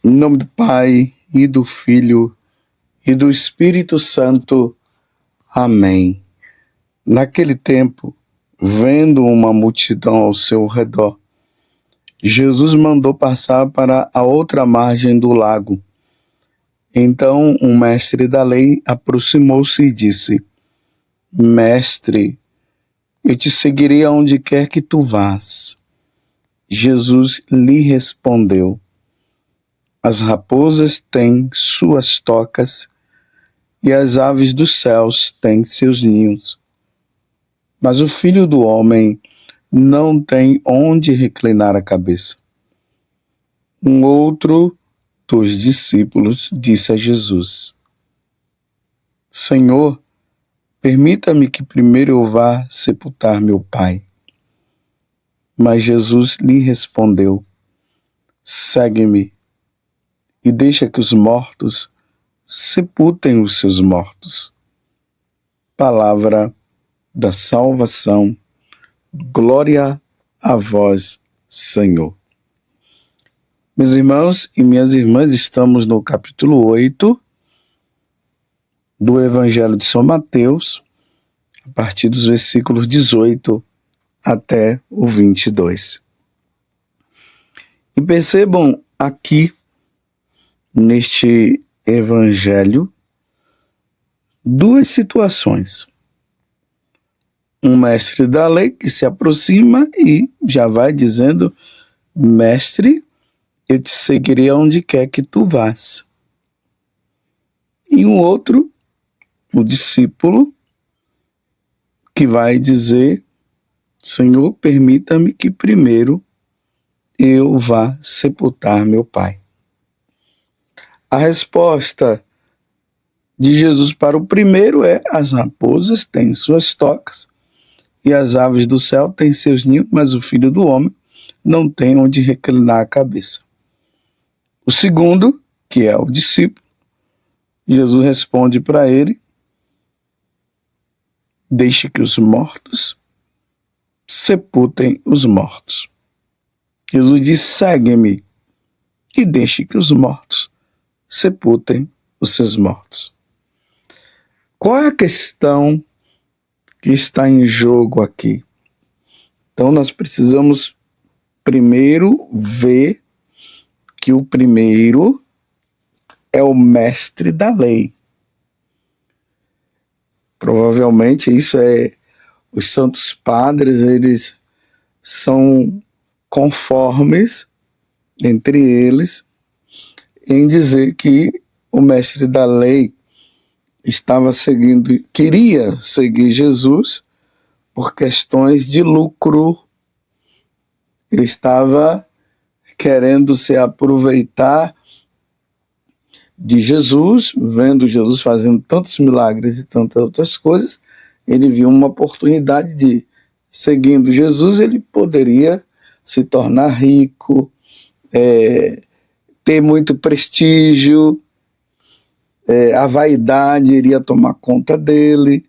Em nome do Pai, e do Filho, e do Espírito Santo. Amém. Naquele tempo, vendo uma multidão ao seu redor, Jesus mandou passar para a outra margem do lago. Então um mestre da lei aproximou-se e disse: Mestre, eu te seguirei aonde quer que tu vás. Jesus lhe respondeu: As raposas têm suas tocas e as aves dos céus têm seus ninhos. Mas o Filho do Homem não tem onde reclinar a cabeça. Um outro dos discípulos disse a Jesus: Senhor, permita-me que primeiro eu vá sepultar meu pai. Mas Jesus lhe respondeu: Segue-me e deixa que os mortos sepultem os seus mortos. Palavra da salvação. Glória a vós, Senhor. Meus irmãos e minhas irmãs, estamos no capítulo 8 do Evangelho de São Mateus, a partir dos versículos 18 até o 22. E percebam aqui, neste Evangelho, duas situações. Um mestre da lei que se aproxima e já vai dizendo: Mestre, eu te seguirei aonde quer que tu vás. E um outro, o discípulo, que vai dizer: Senhor, permita-me que primeiro eu vá sepultar meu pai. A resposta de Jesus para o primeiro é: as raposas têm suas tocas e as aves do céu têm seus ninhos, mas o Filho do Homem não tem onde reclinar a cabeça. O segundo, que é o discípulo, Jesus responde para ele: deixe que os mortos sepultem os mortos. Jesus diz: segue-me e deixe que os mortos sepultem os seus mortos. Qual é a questão que está em jogo aqui? Então nós precisamos primeiro ver que o primeiro é o mestre da lei. Provavelmente isso é os santos padres, eles são conformes entre eles em dizer que o mestre da lei queria seguir Jesus por questões de lucro. Ele estava querendo se aproveitar de Jesus, vendo Jesus fazendo tantos milagres e tantas outras coisas. Ele viu uma oportunidade de, seguindo Jesus, ele poderia se tornar rico, ter muito prestígio, a vaidade iria tomar conta dele.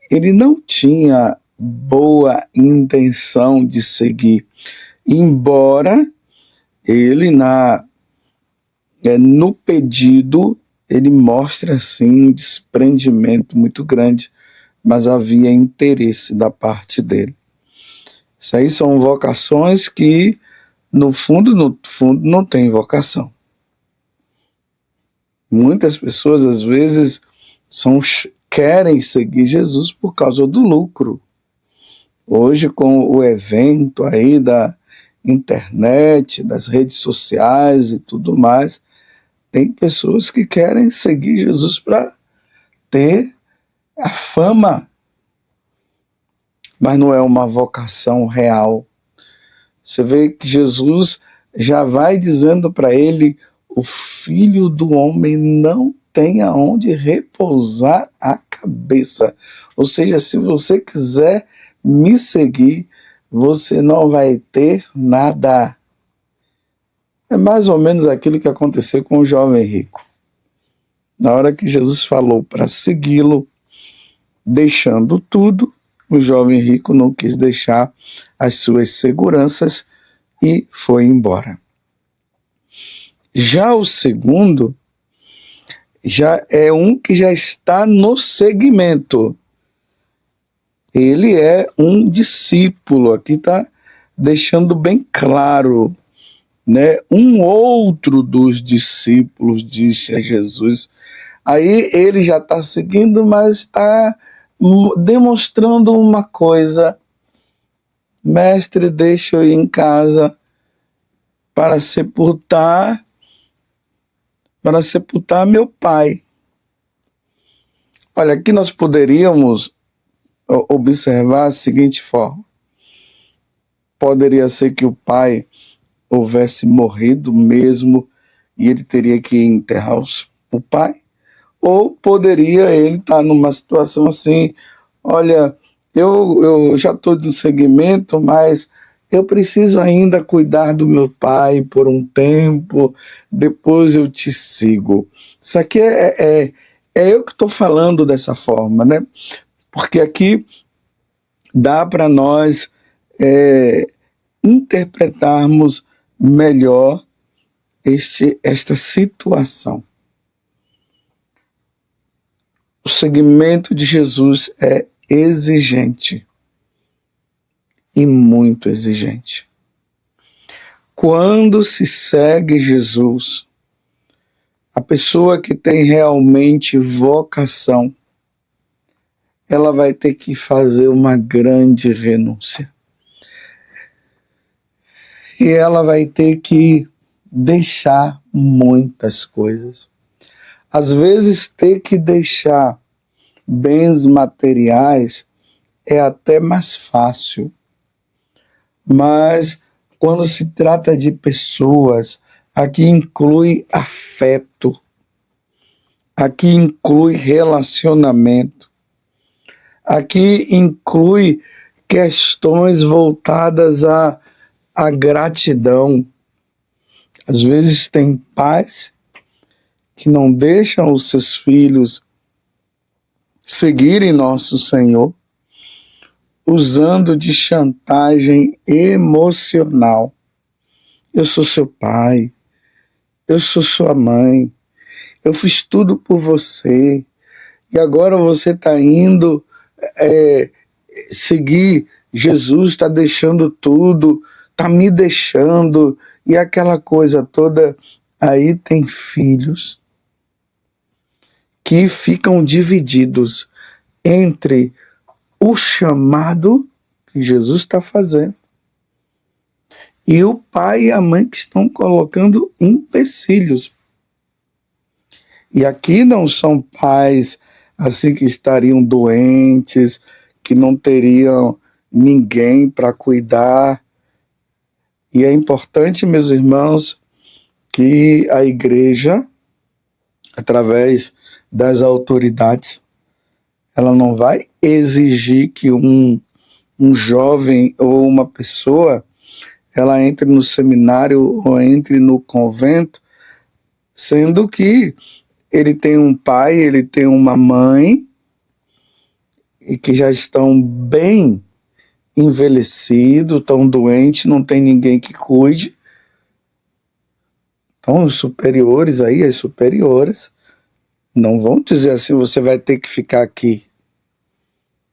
Ele não tinha boa intenção de seguir, embora ele no pedido ele mostre assim um desprendimento muito grande, mas havia interesse da parte dele. Isso aí são vocações que no fundo não tem vocação. Muitas pessoas às vezes querem seguir Jesus por causa do lucro. Hoje, com o evento aí da internet, das redes sociais e tudo mais, tem pessoas que querem seguir Jesus para ter a fama, mas não é uma vocação real. Você vê que Jesus já vai dizendo para ele: o Filho do Homem não tem aonde repousar a cabeça. Ou seja, se você quiser me seguir, você não vai ter nada. É mais ou menos aquilo que aconteceu com o jovem rico. Na hora que Jesus falou para segui-lo, deixando tudo, o jovem rico não quis deixar as suas seguranças e foi embora. Já o segundo já é um que já está no segmento. Ele é um discípulo. Aqui está deixando bem claro, né? Um outro dos discípulos disse a Jesus. Aí ele já está seguindo, mas está demonstrando uma coisa. Mestre, deixa eu ir em casa para sepultar meu pai. Olha, aqui nós poderíamos observar a seguinte forma. Poderia ser que o pai houvesse morrido mesmo e ele teria que enterrar o pai, ou poderia ele estar numa situação assim, olha, eu já estou no segmento, mas eu preciso ainda cuidar do meu pai por um tempo, depois eu te sigo. Isso aqui é eu que estou falando dessa forma, né? Porque aqui dá para nós interpretarmos melhor esta situação. O segmento de Jesus é exigente e muito exigente. Quando se segue Jesus, a pessoa que tem realmente vocação, ela vai ter que fazer uma grande renúncia. E ela vai ter que deixar muitas coisas. Às vezes, ter que deixar bens materiais é até mais fácil. Mas, quando se trata de pessoas, aqui inclui afeto, aqui inclui relacionamento, aqui inclui questões voltadas à gratidão. Às vezes, tem pais que não deixam os seus filhos seguirem nosso Senhor, usando de chantagem emocional. Eu sou seu pai, eu sou sua mãe, eu fiz tudo por você, e agora você está indo seguir Jesus, está deixando tudo, está me deixando, e aquela coisa toda. Aí tem filhos que ficam divididos entre o chamado que Jesus está fazendo e o pai e a mãe que estão colocando empecilhos. E aqui não são pais assim que estariam doentes, que não teriam ninguém para cuidar. E é importante, meus irmãos, que a igreja, através das autoridades, ela não vai exigir que um jovem ou uma pessoa ela entre no seminário ou entre no convento, sendo que ele tem um pai, ele tem uma mãe e que já estão bem envelhecidos, estão doentes, não tem ninguém que cuide. Então os superiores aí, as superiores, não vão dizer assim, você vai ter que ficar aqui.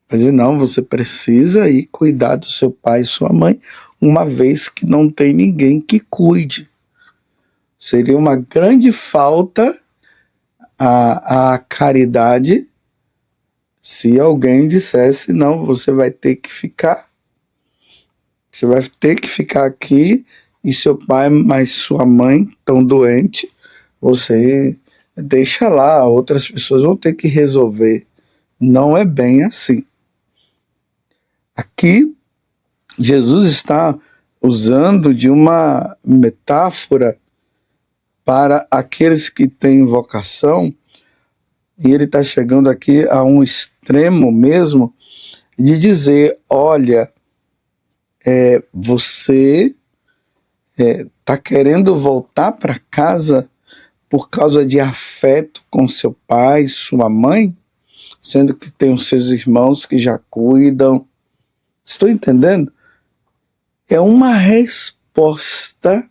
Mas não, você precisa ir cuidar do seu pai e sua mãe, uma vez que não tem ninguém que cuide. Seria uma grande falta à caridade se alguém dissesse, não, você vai ter que ficar. Você vai ter que ficar aqui e seu pai mais sua mãe estão doentes, você deixa lá, outras pessoas vão ter que resolver. Não é bem assim. Aqui, Jesus está usando de uma metáfora para aqueles que têm vocação, e ele está chegando aqui a um extremo mesmo de dizer, olha, você está querendo voltar para casa por causa de afeto com seu pai, sua mãe, sendo que tem os seus irmãos que já cuidam. Estou entendendo? É uma resposta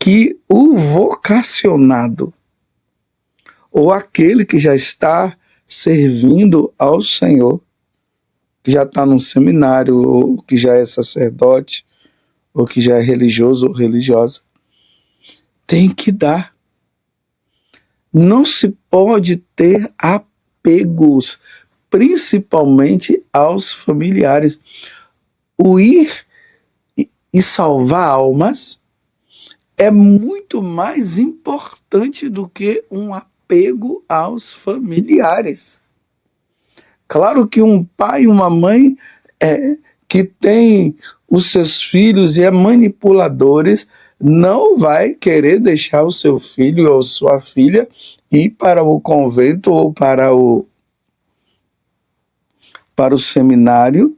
que o vocacionado, ou aquele que já está servindo ao Senhor, que já está num seminário, ou que já é sacerdote, ou que já é religioso ou religiosa, tem que dar. Não se pode ter apegos, principalmente aos familiares. O ir e salvar almas é muito mais importante do que um apego aos familiares. Claro que um pai e uma mãe que tem os seus filhos e é manipuladores não vai querer deixar o seu filho ou sua filha ir para o convento ou para o seminário,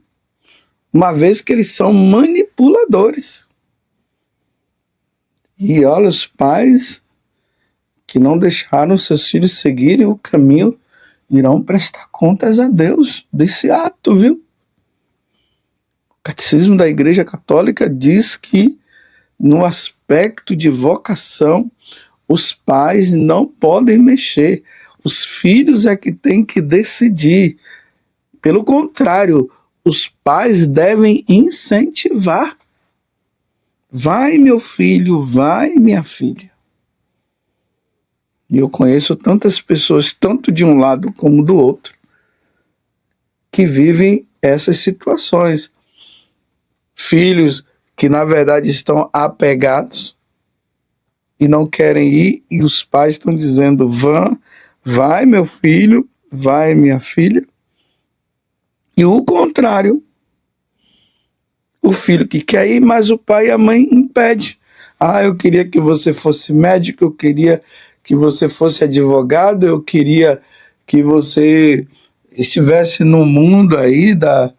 uma vez que eles são manipuladores. E olha, os pais que não deixaram seus filhos seguirem o caminho irão prestar contas a Deus desse ato, viu? O Catecismo da Igreja Católica diz que, no aspecto de vocação, os pais não podem mexer. Os filhos é que têm que decidir. Pelo contrário, os pais devem incentivar. Vai, meu filho, vai, minha filha. E eu conheço tantas pessoas, tanto de um lado como do outro, que vivem essas situações. Filhos que, na verdade, estão apegados e não querem ir, e os pais estão dizendo, vai, meu filho, vai, minha filha. E o contrário, o filho que quer ir, mas o pai e a mãe impedem. Eu queria que você fosse médico, eu queria que você fosse advogado, eu queria que você estivesse no mundo aí da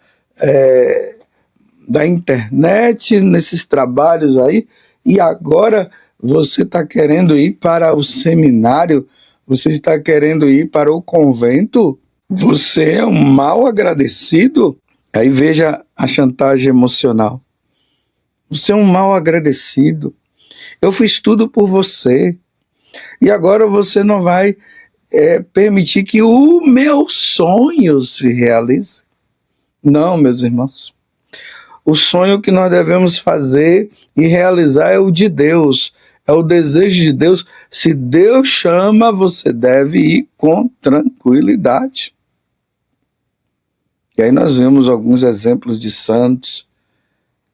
internet, nesses trabalhos aí, e agora você está querendo ir para o seminário, você está querendo ir para o convento, você é um mal agradecido. Aí veja a chantagem emocional. Você é um mal agradecido. Eu fiz tudo por você. E agora você não vai permitir que o meu sonho se realize. Não, meus irmãos. O sonho que nós devemos fazer e realizar é o de Deus. É o desejo de Deus. Se Deus chama, você deve ir com tranquilidade. E aí nós vemos alguns exemplos de santos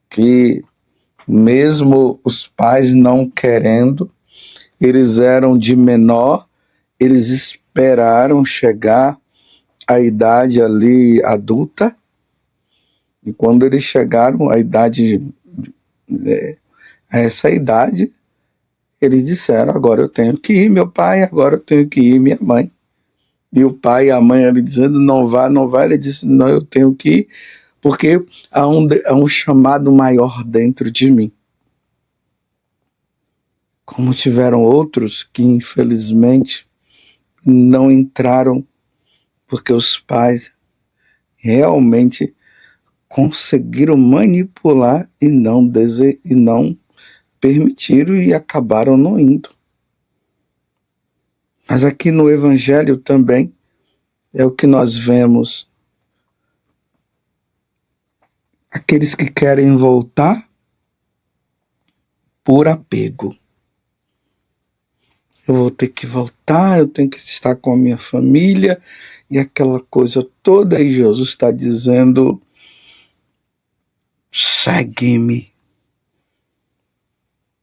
que, mesmo os pais não querendo, eles eram de menor, eles esperaram chegar à idade ali adulta, e quando eles chegaram à idade, a essa idade, eles disseram, agora eu tenho que ir, meu pai, agora eu tenho que ir, minha mãe. E o pai e a mãe ali dizendo, não vai, ele disse, não, eu tenho que ir, porque há um chamado maior dentro de mim. Como tiveram outros que, infelizmente, não entraram, porque os pais realmente conseguiram manipular e não permitiram e acabaram não indo. Mas aqui no Evangelho também é o que nós vemos. Aqueles que querem voltar por apego. Eu vou ter que voltar, eu tenho que estar com a minha família, e aquela coisa toda, e Jesus está dizendo, segue-me.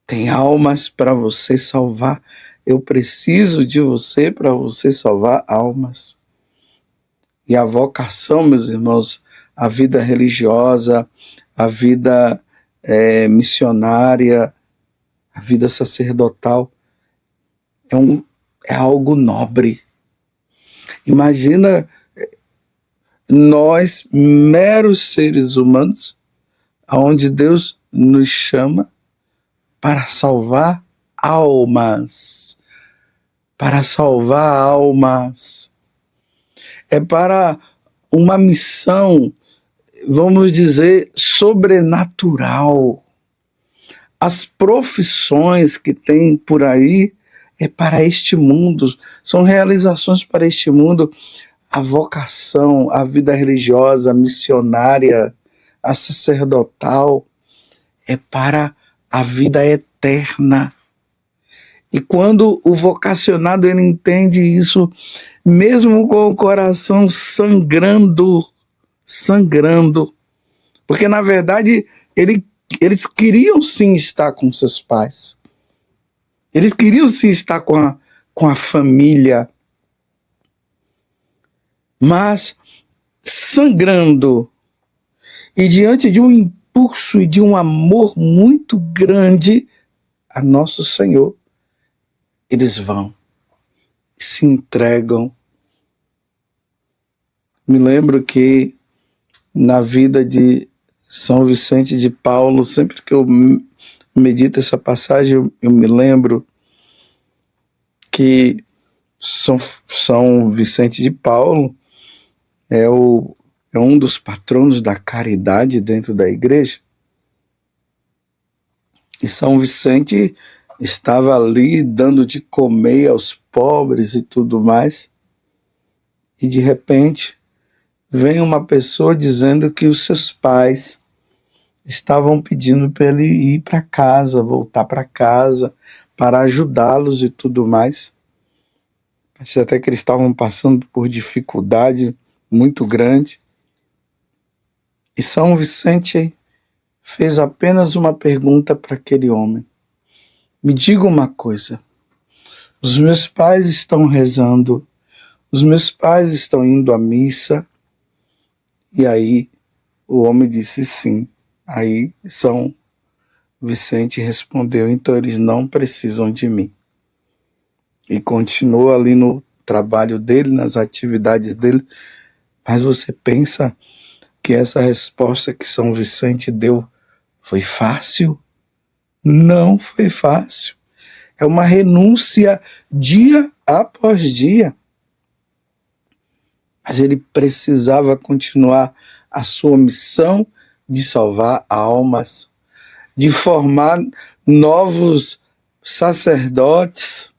Tem almas para você salvar, eu preciso de você para você salvar almas. E a vocação, meus irmãos, a vida religiosa, a vida missionária, a vida sacerdotal, é algo nobre. Imagina nós, meros seres humanos, aonde Deus nos chama para salvar almas. Para salvar almas. É para uma missão, vamos dizer, sobrenatural. As profissões que tem por aí é para este mundo, são realizações para este mundo. A vocação, a vida religiosa, a missionária, a sacerdotal, é para a vida eterna. E quando o vocacionado ele entende isso, mesmo com o coração sangrando, porque na verdade eles queriam sim estar com seus pais, eles queriam sim estar com a família, mas sangrando e diante de um impulso e de um amor muito grande a nosso Senhor, eles vão, se entregam. Me lembro que na vida de São Vicente de Paulo, sempre que eu medito essa passagem, eu me lembro que São Vicente de Paulo é um dos patronos da caridade dentro da igreja. E São Vicente estava ali dando de comer aos pobres e tudo mais. E de repente vem uma pessoa dizendo que os seus pais estavam pedindo para ele ir para casa, voltar para casa, para ajudá-los e tudo mais. Parece até que eles estavam passando por dificuldade muito grande. E São Vicente fez apenas uma pergunta para aquele homem. Me diga uma coisa, os meus pais estão rezando, os meus pais estão indo à missa? E aí o homem disse sim. Aí São Vicente respondeu, então eles não precisam de mim. E continuou ali no trabalho dele, nas atividades dele. Mas você pensa que essa resposta que São Vicente deu foi fácil? Não foi fácil. É uma renúncia dia após dia. Mas ele precisava continuar a sua missão de salvar almas, de formar novos sacerdotes,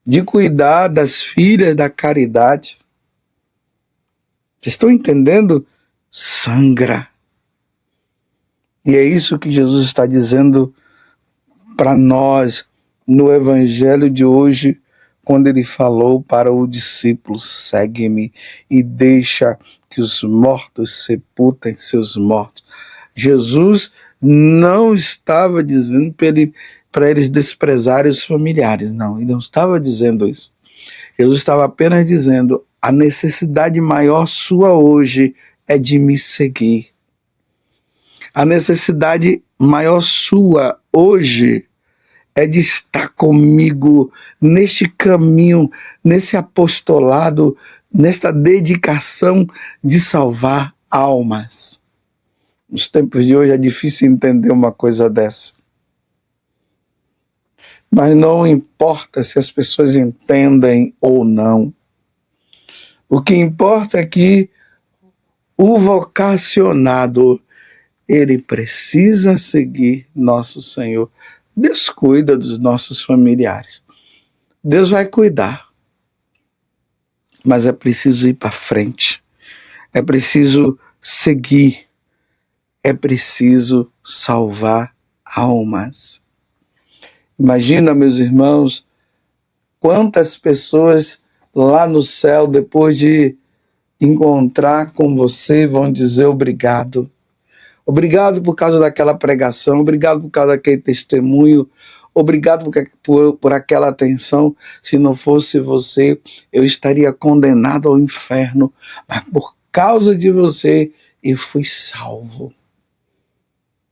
de cuidar das filhas da caridade. Vocês estão entendendo? Sangra. E é isso que Jesus está dizendo para nós no Evangelho de hoje, quando ele falou para o discípulo, segue-me e deixa que os mortos sepultem seus mortos. Jesus não estava dizendo para eles desprezarem os familiares, não, ele não estava dizendo isso. Jesus estava apenas dizendo, a necessidade maior sua hoje é de me seguir. A necessidade maior sua hoje é de estar comigo neste caminho, nesse apostolado, nesta dedicação de salvar almas. Nos tempos de hoje é difícil entender uma coisa dessa. Mas não importa se as pessoas entendem ou não. O que importa é que o vocacionado, ele precisa seguir nosso Senhor. Deus cuida dos nossos familiares. Deus vai cuidar. Mas é preciso ir para frente. É preciso seguir. É preciso salvar almas. Imagina, meus irmãos, quantas pessoas lá no céu, depois de encontrar com você, vão dizer obrigado. Obrigado por causa daquela pregação, obrigado por causa daquele testemunho, obrigado por aquela atenção. Se não fosse você, eu estaria condenado ao inferno, mas por causa de você, eu fui salvo.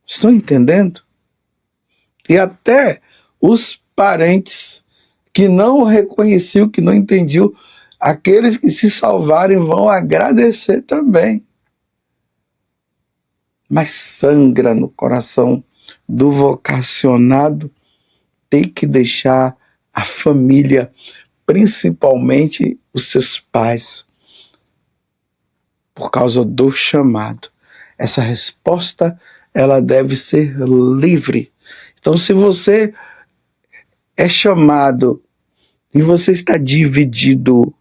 Estão entendendo? E até os parentes que não reconheciam, que não entendiam, aqueles que se salvarem vão agradecer também. Mas sangra no coração do vocacionado, tem que deixar a família, principalmente os seus pais, por causa do chamado. Essa resposta, ela deve ser livre, Então, se você é chamado e você está dividido,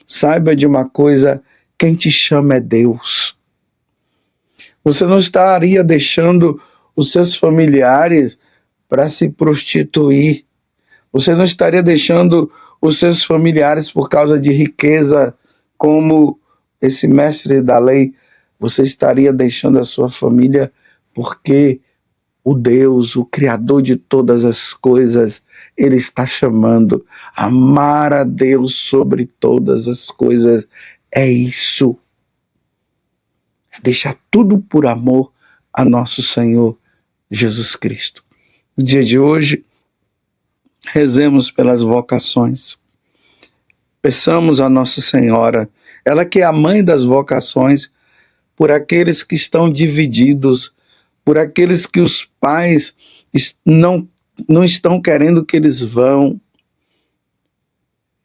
saiba de uma coisa: quem te chama é Deus. Você não estaria deixando os seus familiares para se prostituir. Você não estaria deixando os seus familiares por causa de riqueza, como esse mestre da lei. Você estaria deixando a sua família porque o Deus, o Criador de todas as coisas, Ele está chamando. Amar a Deus sobre todas as coisas é isso. É deixar tudo por amor a nosso Senhor Jesus Cristo. No dia de hoje, rezemos pelas vocações. Peçamos a Nossa Senhora, ela que é a mãe das vocações, por aqueles que estão divididos, por aqueles que os pais não estão querendo que eles vão.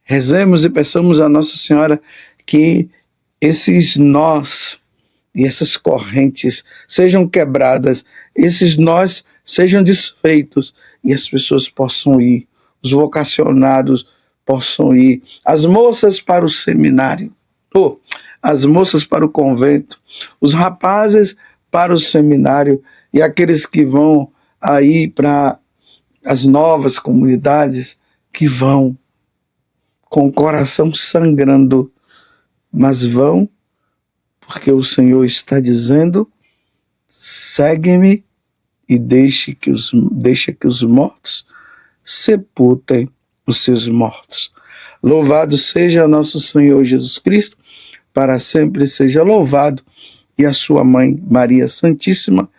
Rezemos e peçamos a Nossa Senhora que esses nós e essas correntes sejam quebradas, esses nós sejam desfeitos e as pessoas possam ir, os vocacionados possam ir, as moças para o seminário, as moças para o convento, os rapazes para o seminário e aqueles que vão aí para as novas comunidades, que vão com o coração sangrando, mas vão porque o Senhor está dizendo: segue-me e deixe que os mortos sepultem os seus mortos. Louvado seja nosso Senhor Jesus Cristo, para sempre seja louvado, e a sua mãe Maria Santíssima,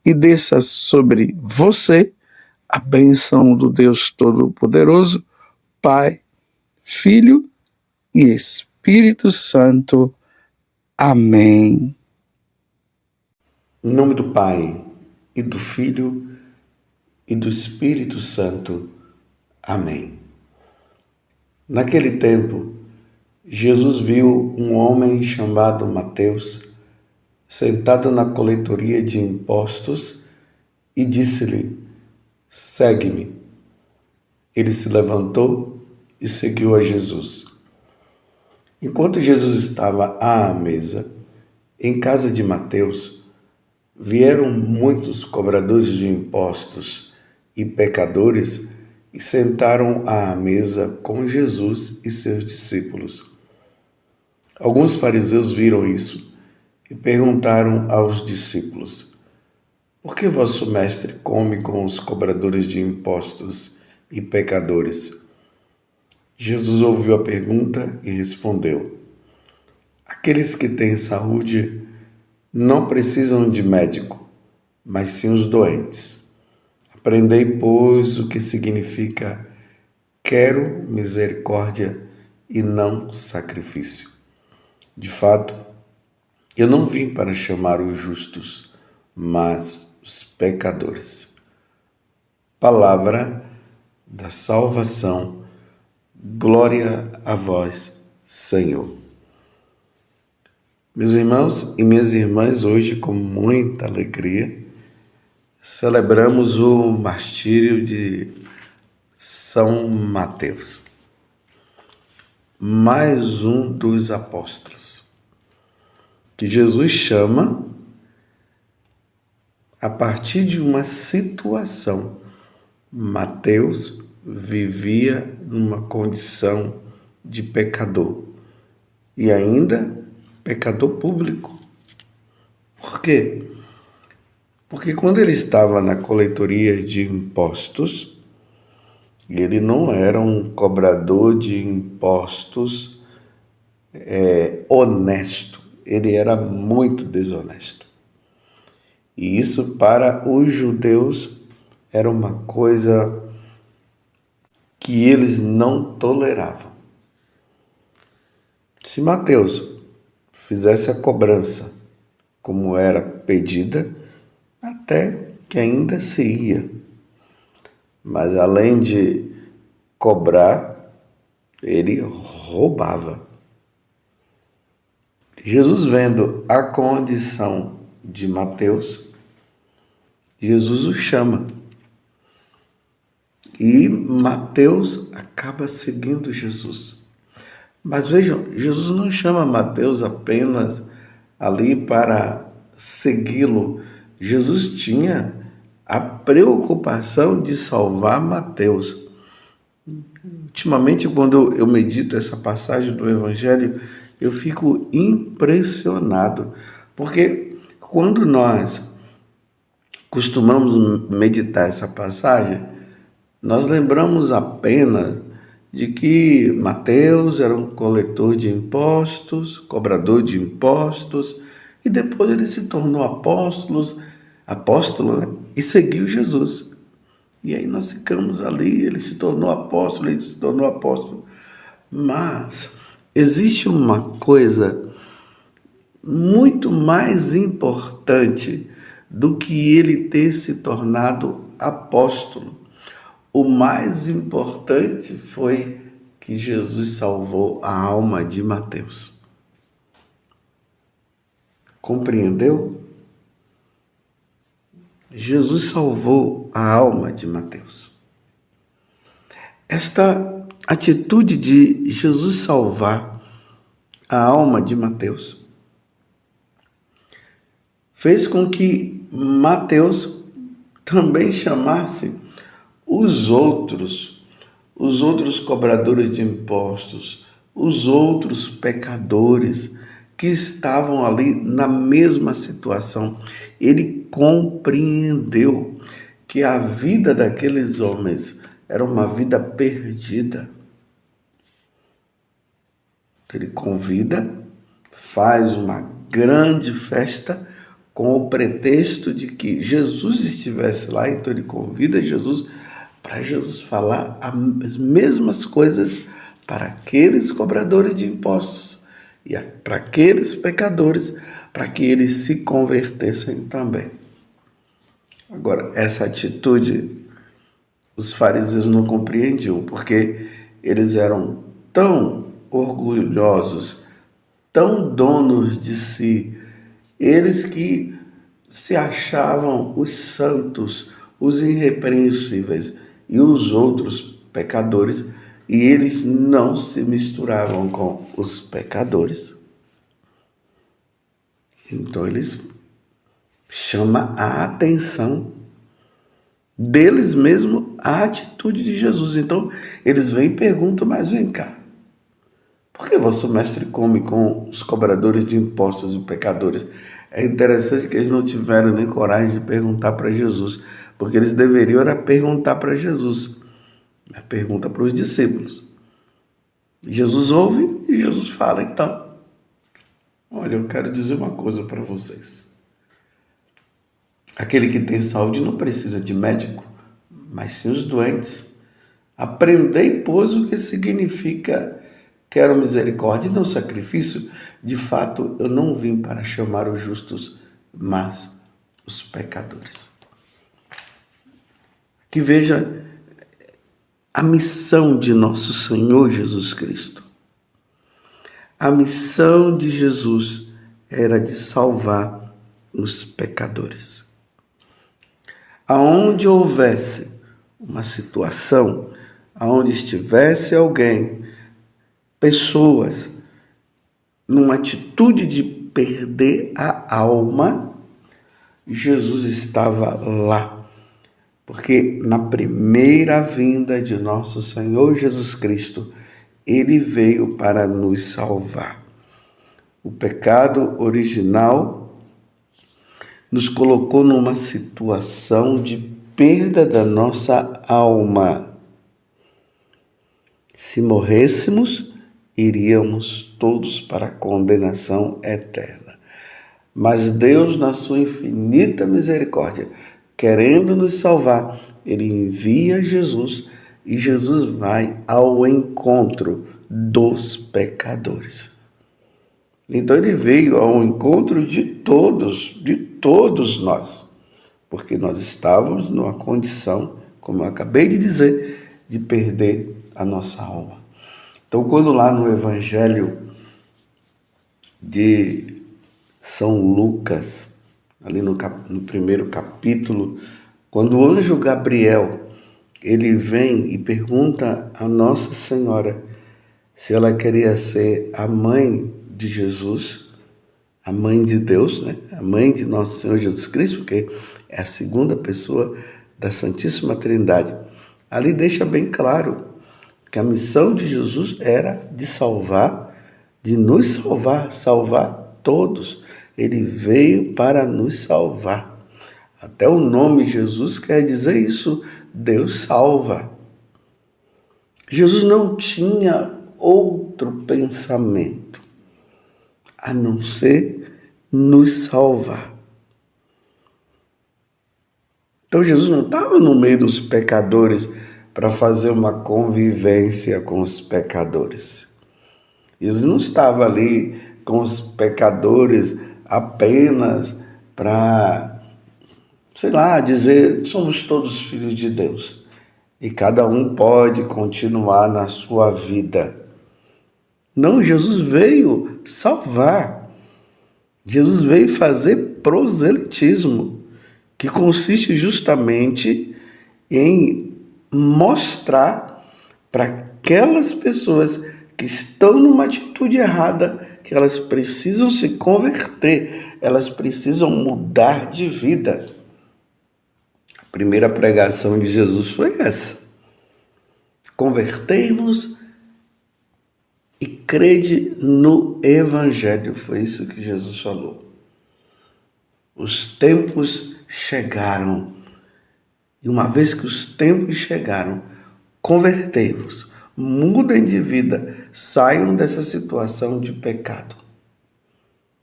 e desça sobre você a bênção do Deus Todo-Poderoso, Pai, Filho e Espírito Santo. Amém. Em nome do Pai, e do Filho, e do Espírito Santo. Amém. Naquele tempo, Jesus viu um homem chamado Mateus sentado na coletoria de impostos e disse-lhe: segue-me. Ele se levantou e seguiu a Jesus. Enquanto Jesus estava à mesa, em casa de Mateus, vieram muitos cobradores de impostos e pecadores e sentaram à mesa com Jesus e seus discípulos. Alguns fariseus viram isso e perguntaram aos discípulos: por que vosso mestre come com os cobradores de impostos e pecadores? Jesus ouviu a pergunta e respondeu: aqueles que têm saúde não precisam de médico, mas sim os doentes. Aprendei, pois, o que significa quero misericórdia e não sacrifício. De fato, eu não vim para chamar os justos, mas os pecadores. Palavra da salvação. Glória a vós, Senhor. Meus irmãos e minhas irmãs, hoje, com muita alegria, celebramos o martírio de São Mateus, mais um dos apóstolos, que Jesus chama a partir de uma situação. Mateus vivia numa condição de pecador e ainda pecador público. Por quê? Porque quando ele estava na coletoria de impostos, ele não era um cobrador de impostos honesto, ele era muito desonesto. E isso para os judeus era uma coisa que eles não toleravam. Se Mateus fizesse a cobrança como era pedida, até que ainda se ia. Mas além de cobrar, ele roubava. Jesus, vendo a condição de Mateus, Jesus o chama. E Mateus acaba seguindo Jesus. Mas vejam, Jesus não chama Mateus apenas ali para segui-lo. Jesus tinha a preocupação de salvar Mateus. Ultimamente, quando eu medito essa passagem do Evangelho, eu fico impressionado, porque quando nós costumamos meditar essa passagem, nós lembramos apenas de que Mateus era um coletor de impostos, cobrador de impostos, e depois ele se tornou apóstolo, né? E seguiu Jesus. E aí nós ficamos ali, ele se tornou apóstolo, ele se tornou apóstolo. Mas existe uma coisa muito mais importante do que ele ter se tornado apóstolo. O mais importante foi que Jesus salvou a alma de Mateus. Compreendeu? Jesus salvou a alma de Mateus. Esta atitude de Jesus salvar a alma de Mateus fez com que Mateus também chamasse os outros cobradores de impostos, os outros pecadores que estavam ali na mesma situação. Ele compreendeu que a vida daqueles homens era uma vida perdida. Ele convida, faz uma grande festa com o pretexto de que Jesus estivesse lá, então ele convida Jesus para Jesus falar as mesmas coisas para aqueles cobradores de impostos e para aqueles pecadores, para que eles se convertessem também. Agora, essa atitude os fariseus não compreendiam, porque eles eram tão orgulhosos, tão donos de si, eles que se achavam os santos, os irrepreensíveis, e os outros pecadores, e eles não se misturavam com os pecadores. Então eles chamam a atenção deles mesmo a atitude de Jesus. Então eles vêm e perguntam, mas vem cá, por que vosso mestre come com os cobradores de impostos e pecadores? É interessante que eles não tiveram nem coragem de perguntar para Jesus, porque eles deveriam era perguntar para Jesus, a pergunta para os discípulos. Jesus ouve e Jesus fala, então, olha, eu quero dizer uma coisa para vocês. Aquele que tem saúde não precisa de médico, mas sim os doentes. Aprendei, pois, o que significa quero misericórdia e não sacrifício. De fato, eu não vim para chamar os justos, mas os pecadores. Que veja a missão de nosso Senhor Jesus Cristo. A missão de Jesus era de salvar os pecadores. Aonde houvesse uma situação, aonde estivesse alguém, pessoas, numa atitude de perder a alma, Jesus estava lá. Porque na primeira vinda de nosso Senhor Jesus Cristo, ele veio para nos salvar. O pecado original nos colocou numa situação de perda da nossa alma. Se morrêssemos, iríamos todos para a condenação eterna. Mas Deus, na sua infinita misericórdia, querendo nos salvar, ele envia Jesus e Jesus vai ao encontro dos pecadores. Então ele veio ao encontro de todos nós, porque nós estávamos numa condição, como eu acabei de dizer, de perder a nossa alma. Então, quando lá no Evangelho de São Lucas, ali no primeiro capítulo, quando o anjo Gabriel ele vem e pergunta a Nossa Senhora se ela queria ser a mãe de Jesus, a mãe de Deus, né? A mãe de nosso Senhor Jesus Cristo, porque é a segunda pessoa da Santíssima Trindade. Ali deixa bem claro que a missão de Jesus era de salvar, de nos salvar, salvar todos. Ele veio para nos salvar. Até o nome Jesus quer dizer isso, Deus salva. Jesus não tinha outro pensamento a não ser nos salvar. Então Jesus não estava no meio dos pecadores para fazer uma convivência com os pecadores. Jesus não estava ali com os pecadores apenas para, sei lá, dizer somos todos filhos de Deus e cada um pode continuar na sua vida. Não, Jesus veio salvar. Jesus veio fazer proselitismo, que consiste justamente em mostrar para aquelas pessoas que estão numa atitude errada que elas precisam se converter, elas precisam mudar de vida. A primeira pregação de Jesus foi essa: convertei-vos e crede no Evangelho. Foi isso que Jesus falou. Os tempos chegaram. E uma vez que os tempos chegaram, convertei-vos, mudem de vida, saiam dessa situação de pecado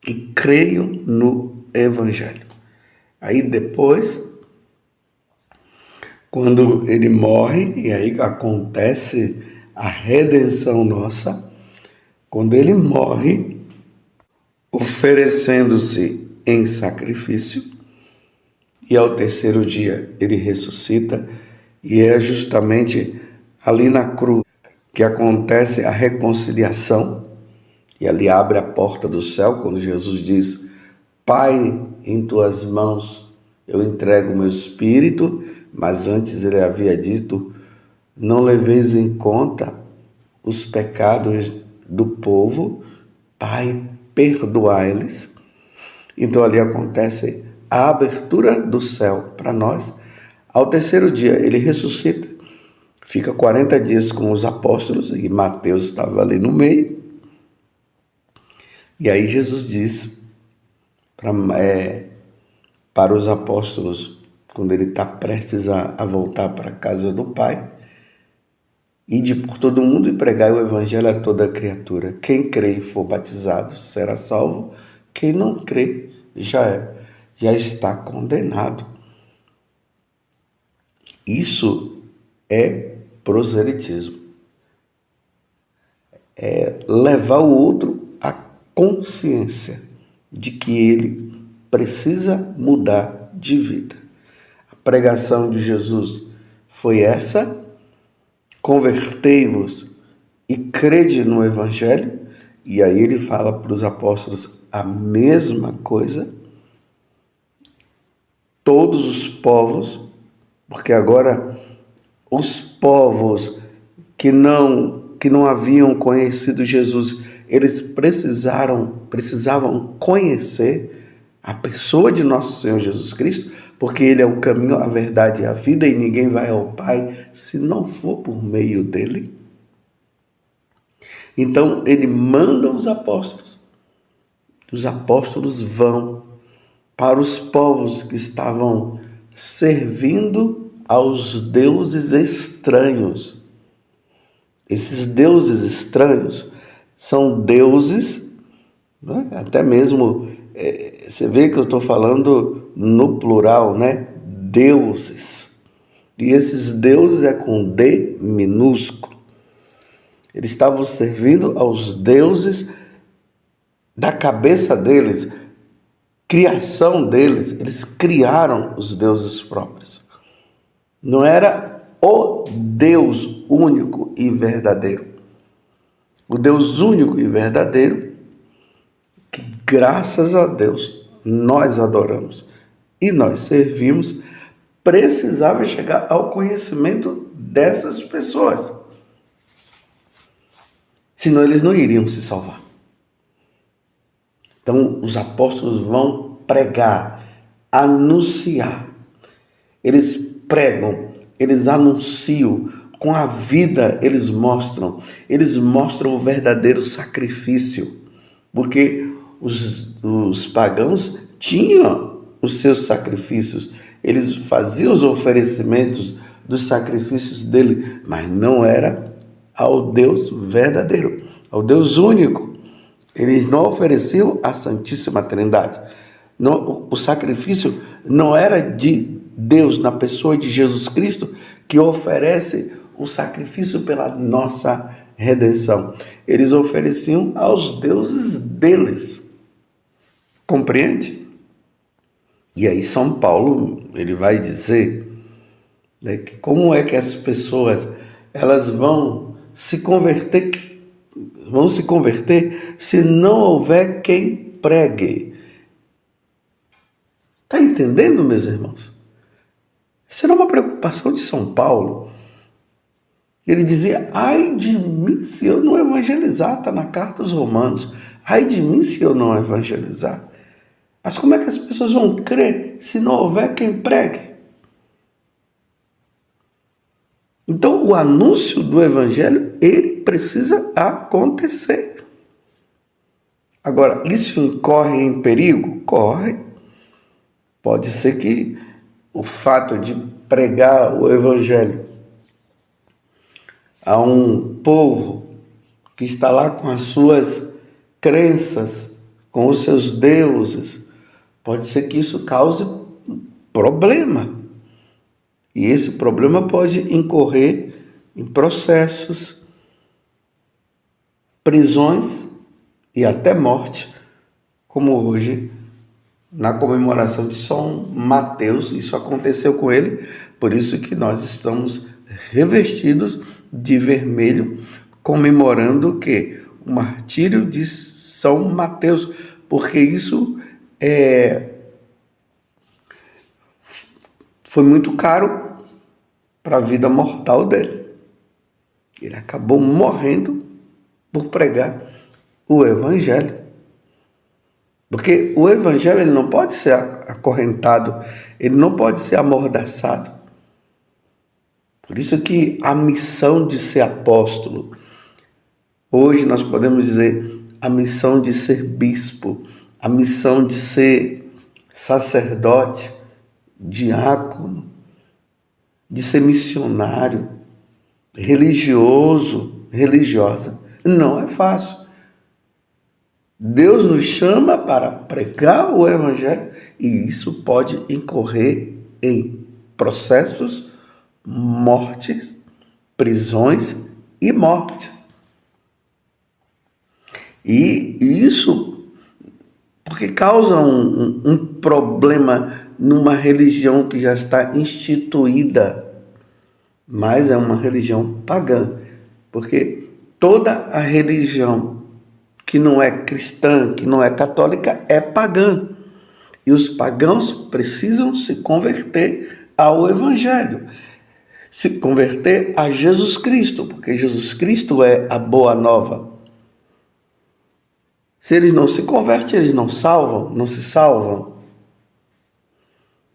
e creiam no Evangelho. Aí depois, quando ele morre, e aí acontece a redenção nossa, quando ele morre, oferecendo-se em sacrifício, e ao terceiro dia ele ressuscita, e é justamente ali na cruz que acontece a reconciliação, e ali abre a porta do céu, quando Jesus diz: Pai, em tuas mãos eu entrego o meu espírito, mas antes ele havia dito: não leveis em conta os pecados do povo, Pai, perdoai-lhes. Então ali acontece a abertura do céu para nós. Ao terceiro dia ele ressuscita, fica 40 dias com os apóstolos, e Mateus estava ali no meio. E aí Jesus diz para os apóstolos, quando ele está prestes a voltar para a casa do Pai: ide por todo mundo e pregai o evangelho a toda criatura. Quem crê e for batizado será salvo. Quem não crê já está condenado. Isso é proselitismo. É levar o outro à consciência de que ele precisa mudar de vida. A pregação de Jesus foi essa: convertei-vos e crede no Evangelho. E aí ele fala para os apóstolos a mesma coisa. Todos os povos, porque agora os povos que não haviam conhecido Jesus, eles precisavam conhecer a pessoa de nosso Senhor Jesus Cristo, porque ele é o caminho, a verdade e a vida, e ninguém vai ao Pai se não for por meio dele. Então ele manda os apóstolos vão para os povos que estavam servindo aos deuses estranhos. Esses deuses estranhos são deuses, né? Até mesmo, você vê que eu estou falando no plural, né? Deuses. E esses deuses é com D minúsculo. Eles estavam servindo aos deuses da cabeça deles, criação deles. Eles criaram os deuses próprios. Não era o Deus único e verdadeiro. O Deus único e verdadeiro, que graças a Deus nós adoramos e nós servimos, precisava chegar ao conhecimento dessas pessoas. Senão eles não iriam se salvar. Então os apóstolos vão pregar, anunciar. Eles pregam, eles anunciam, com a vida eles mostram o verdadeiro sacrifício. Porque os pagãos tinham os seus sacrifícios, eles faziam os oferecimentos dos sacrifícios dele, mas não era ao Deus verdadeiro, ao Deus único. Eles não ofereciam a Santíssima Trindade. Não, o sacrifício não era de Deus na pessoa de Jesus Cristo, que oferece o sacrifício pela nossa redenção. Eles ofereciam aos deuses deles. Compreende? E aí São Paulo, ele vai dizer, né, que como é que as pessoas elas vão se converter se não houver quem pregue. Está entendendo, meus irmãos? Isso era uma preocupação de São Paulo. Ele dizia, ai de mim se eu não evangelizar, está na carta aos Romanos, ai de mim se eu não evangelizar. Mas como é que as pessoas vão crer se não houver quem pregue? Então, o anúncio do evangelho, ele precisa acontecer. Agora, isso incorre em perigo? Corre. Pode ser que o fato de pregar o evangelho a um povo que está lá com as suas crenças, com os seus deuses, pode ser que isso cause problema. E esse problema pode incorrer em processos, prisões e até morte, como hoje, na comemoração de São Mateus. Isso aconteceu com ele, por isso que nós estamos revestidos de vermelho, comemorando o quê? O martírio de São Mateus, porque isso foi muito caro para a vida mortal dele. Ele acabou morrendo por pregar o evangelho. Porque o evangelho ele não pode ser acorrentado, ele não pode ser amordaçado. Por isso que a missão de ser apóstolo, hoje nós podemos dizer a missão de ser bispo, a missão de ser sacerdote, diácono, de ser missionário, religioso, religiosa, não é fácil. Deus nos chama para pregar o evangelho e isso pode incorrer em processos, mortes, prisões e morte. E isso porque causa um problema numa religião que já está instituída, mas é uma religião pagã, porque toda a religião que não é cristã, que não é católica, é pagã. E os pagãos precisam se converter ao evangelho, se converter a Jesus Cristo, porque Jesus Cristo é a boa nova. Se eles não se convertem, eles não se salvam.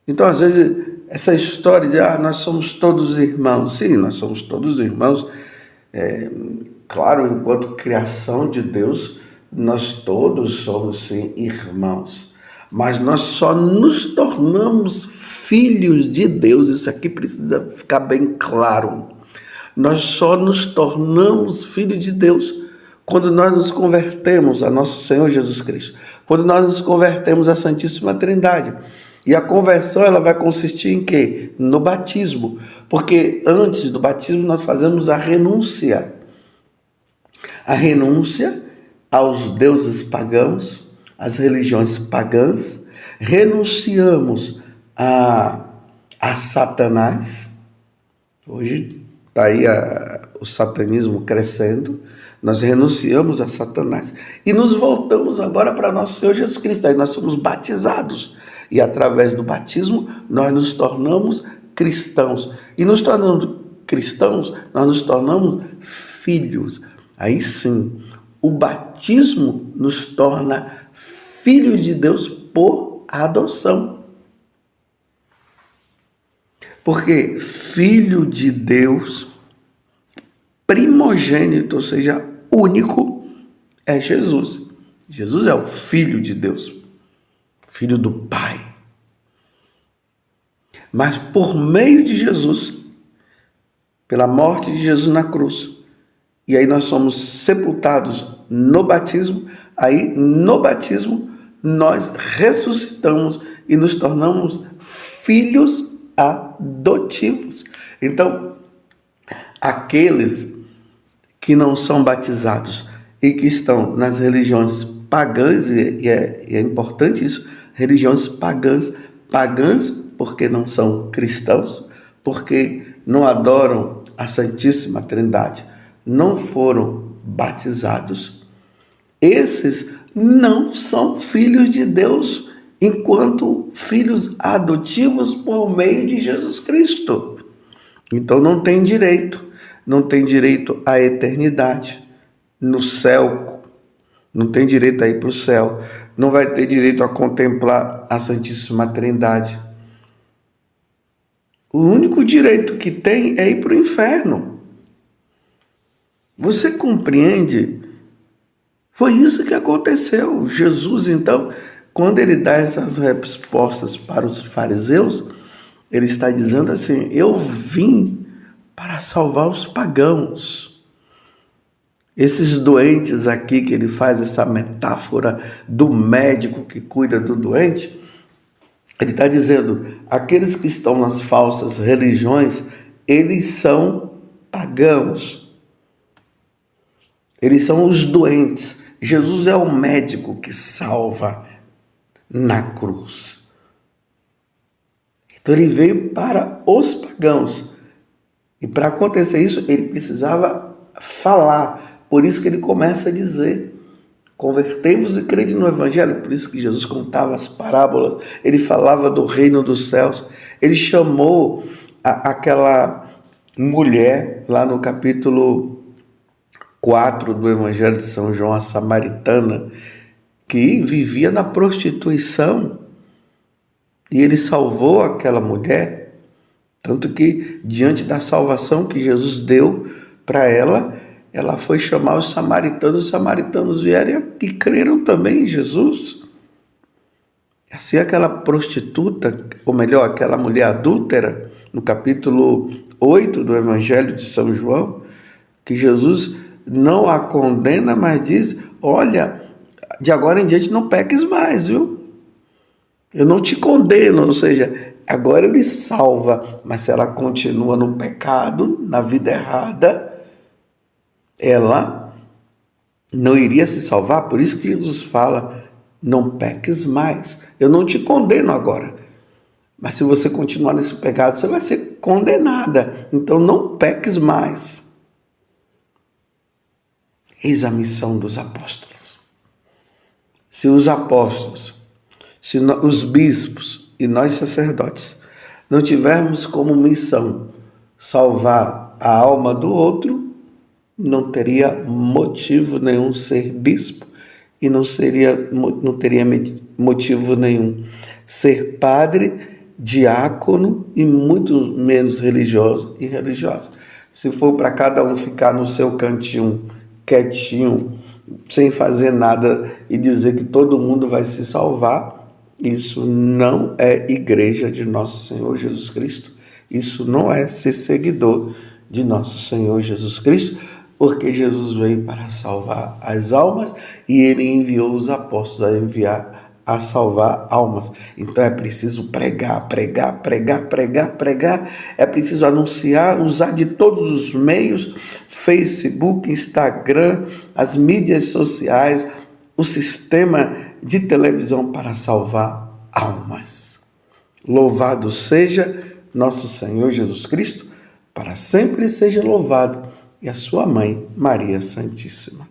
Então, às vezes, essa história de nós somos todos irmãos. Sim, nós somos todos irmãos. Claro, enquanto criação de Deus, nós todos somos, sim, irmãos. Mas nós só nos tornamos filhos de Deus. Isso aqui precisa ficar bem claro. Nós só nos tornamos filhos de Deus quando nós nos convertemos a nosso Senhor Jesus Cristo. Quando nós nos convertemos à Santíssima Trindade. E a conversão ela vai consistir em quê? No batismo. Porque antes do batismo nós fazemos a renúncia. A renúncia aos deuses pagãos, às religiões pagãs. Renunciamos a Satanás. Hoje está aí o satanismo crescendo. Nós renunciamos a Satanás e nos voltamos agora para nosso Senhor Jesus Cristo. Aí nós somos batizados. E através do batismo, nós nos tornamos cristãos. E nos tornando cristãos, nós nos tornamos filhos. Aí sim, o batismo nos torna filhos de Deus por adoção. Porque filho de Deus, primogênito, ou seja, único, é Jesus. Jesus é o Filho de Deus, Filho do Pai. Mas por meio de Jesus, pela morte de Jesus na cruz, e aí nós somos sepultados no batismo, aí no batismo nós ressuscitamos e nos tornamos filhos adotivos. Então, aqueles que não são batizados e que estão nas religiões pagãs, e é importante isso, religiões pagãs porque não são cristãos, porque não adoram a Santíssima Trindade, não foram batizados, esses não são filhos de Deus enquanto filhos adotivos por meio de Jesus Cristo. Então não tem direito à eternidade no céu, não tem direito a ir para o céu, não vai ter direito a contemplar a Santíssima Trindade. O único direito que tem é ir para o inferno. Você compreende? Foi isso que aconteceu. Jesus, então, quando ele dá essas respostas para os fariseus, ele está dizendo assim: eu vim para salvar os pagãos. Esses doentes aqui, que ele faz essa metáfora do médico que cuida do doente, ele está dizendo, aqueles que estão nas falsas religiões, eles são pagãos. Eles são os doentes. Jesus é o médico que salva na cruz. Então ele veio para os pagãos. E para acontecer isso, ele precisava falar. Por isso que ele começa a dizer: convertei-vos e crede no Evangelho. Por isso que Jesus contava as parábolas, ele falava do reino dos céus. Ele chamou aquela mulher, lá no capítulo 4 do Evangelho de São João, a samaritana, que vivia na prostituição. E ele salvou aquela mulher, tanto que, diante da salvação que Jesus deu para ela, ela foi chamar os samaritanos vieram e creram também em Jesus. Assim, aquela prostituta, ou melhor, aquela mulher adúltera, no capítulo 8 do Evangelho de São João, que Jesus não a condena, mas diz: olha, de agora em diante não peques mais, viu? Eu não te condeno, ou seja, agora ele salva, mas se ela continua no pecado, na vida errada, ela não iria se salvar. Por isso que Jesus fala: não peques mais. Eu não te condeno agora, mas se você continuar nesse pecado, você vai ser condenada. Então não peques mais. Eis a missão dos apóstolos. Se os apóstolos, se os bispos e nós sacerdotes não tivermos como missão salvar a alma do outro, não teria motivo nenhum ser bispo e não teria motivo nenhum ser padre, diácono e muito menos religioso e religiosa. Se for para cada um ficar no seu cantinho, quietinho, sem fazer nada e dizer que todo mundo vai se salvar, isso não é igreja de nosso Senhor Jesus Cristo. Isso não é ser seguidor de nosso Senhor Jesus Cristo, porque Jesus veio para salvar as almas e ele enviou os apóstolos a salvar almas. Então é preciso pregar. É preciso anunciar, usar de todos os meios, Facebook, Instagram, as mídias sociais, o sistema de televisão para salvar almas. Louvado seja nosso Senhor Jesus Cristo, para sempre seja louvado, e a sua mãe, Maria Santíssima.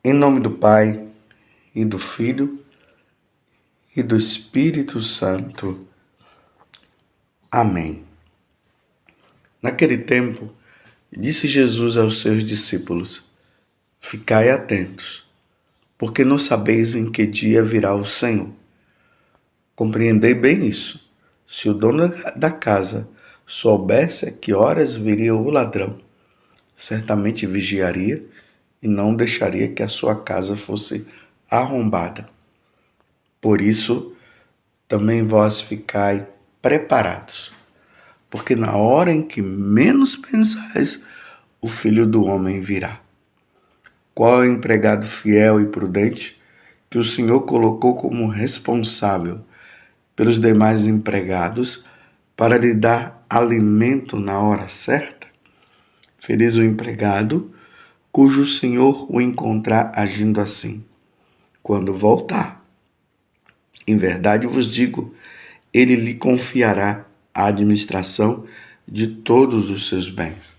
Em nome do Pai, e do Filho, e do Espírito Santo. Amém. Naquele tempo, disse Jesus aos seus discípulos: Ficai atentos, porque não sabeis em que dia virá o Senhor. Compreendei bem isso. Se o dono da casa soubesse a que horas viria o ladrão, certamente vigiaria e não deixaria que a sua casa fosse arrombada. Por isso, também vós ficai preparados, porque na hora em que menos pensais, o Filho do Homem virá. Qual é o empregado fiel e prudente que o Senhor colocou como responsável pelos demais empregados para lhe dar alimento na hora certa? Feliz o empregado cujo Senhor o encontrar agindo assim, quando voltar. Em verdade vos digo, ele lhe confiará a administração de todos os seus bens.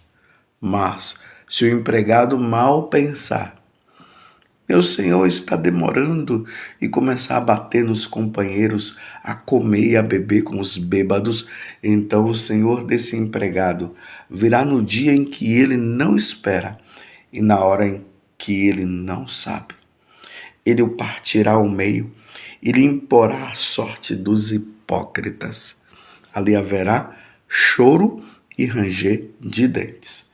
Mas, se o empregado mal pensar, meu senhor está demorando, e começar a bater nos companheiros, a comer e a beber com os bêbados, então o senhor desse empregado virá no dia em que ele não espera e na hora em que ele não sabe. Ele o partirá ao meio e lhe imporá a sorte dos hipócritas. Ali haverá choro e ranger de dentes.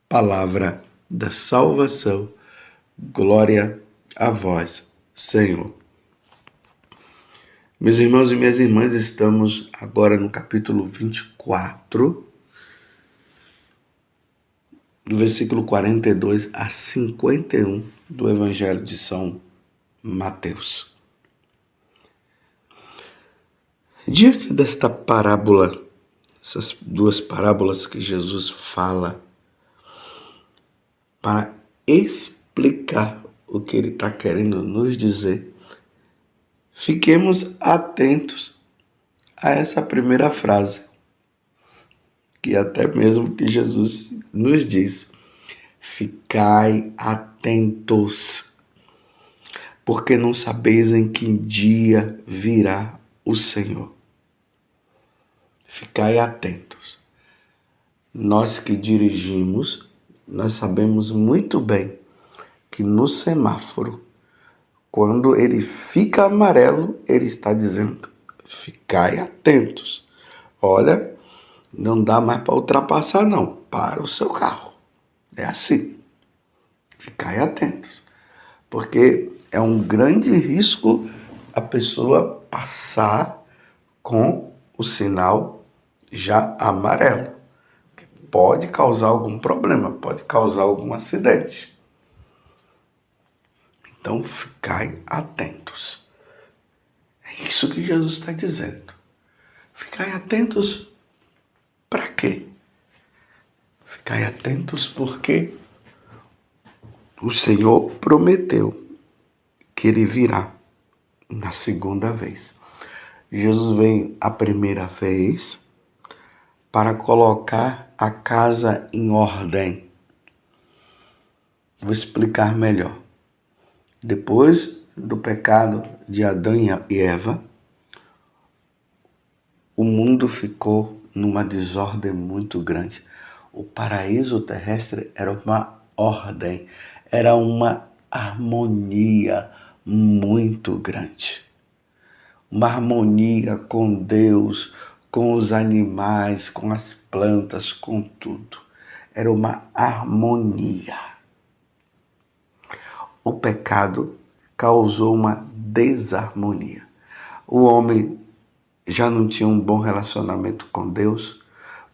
Palavra da salvação. Glória a vós, Senhor. Meus irmãos e minhas irmãs, estamos agora no capítulo 24, do versículo 42 a 51 do Evangelho de São Mateus. Diante desta parábola, essas duas parábolas que Jesus fala para explicar o que ele está querendo nos dizer, fiquemos atentos a essa primeira frase, que até mesmo que Jesus nos diz: ficai atentos, porque não sabeis em que dia virá o Senhor. Ficai atentos. Nós que dirigimos, nós sabemos muito bem que no semáforo, quando ele fica amarelo, ele está dizendo: ficai atentos. Olha, não dá mais para ultrapassar não, para o seu carro. É assim. Ficai atentos. Porque é um grande risco a pessoa passar com o sinal já amarelo. Que pode causar algum problema, pode causar algum acidente. Então, ficai atentos. É isso que Jesus está dizendo. Ficai atentos para quê? Ficai atentos porque o Senhor prometeu que ele virá na segunda vez. Jesus veio a primeira vez para colocar a casa em ordem. Vou explicar melhor. Depois do pecado de Adão e Eva, o mundo ficou numa desordem muito grande. O paraíso terrestre era uma ordem, era uma harmonia muito grande. Uma harmonia com Deus, com os animais, com as plantas, com tudo. Era uma harmonia. O pecado causou uma desarmonia. O homem já não tinha um bom relacionamento com Deus.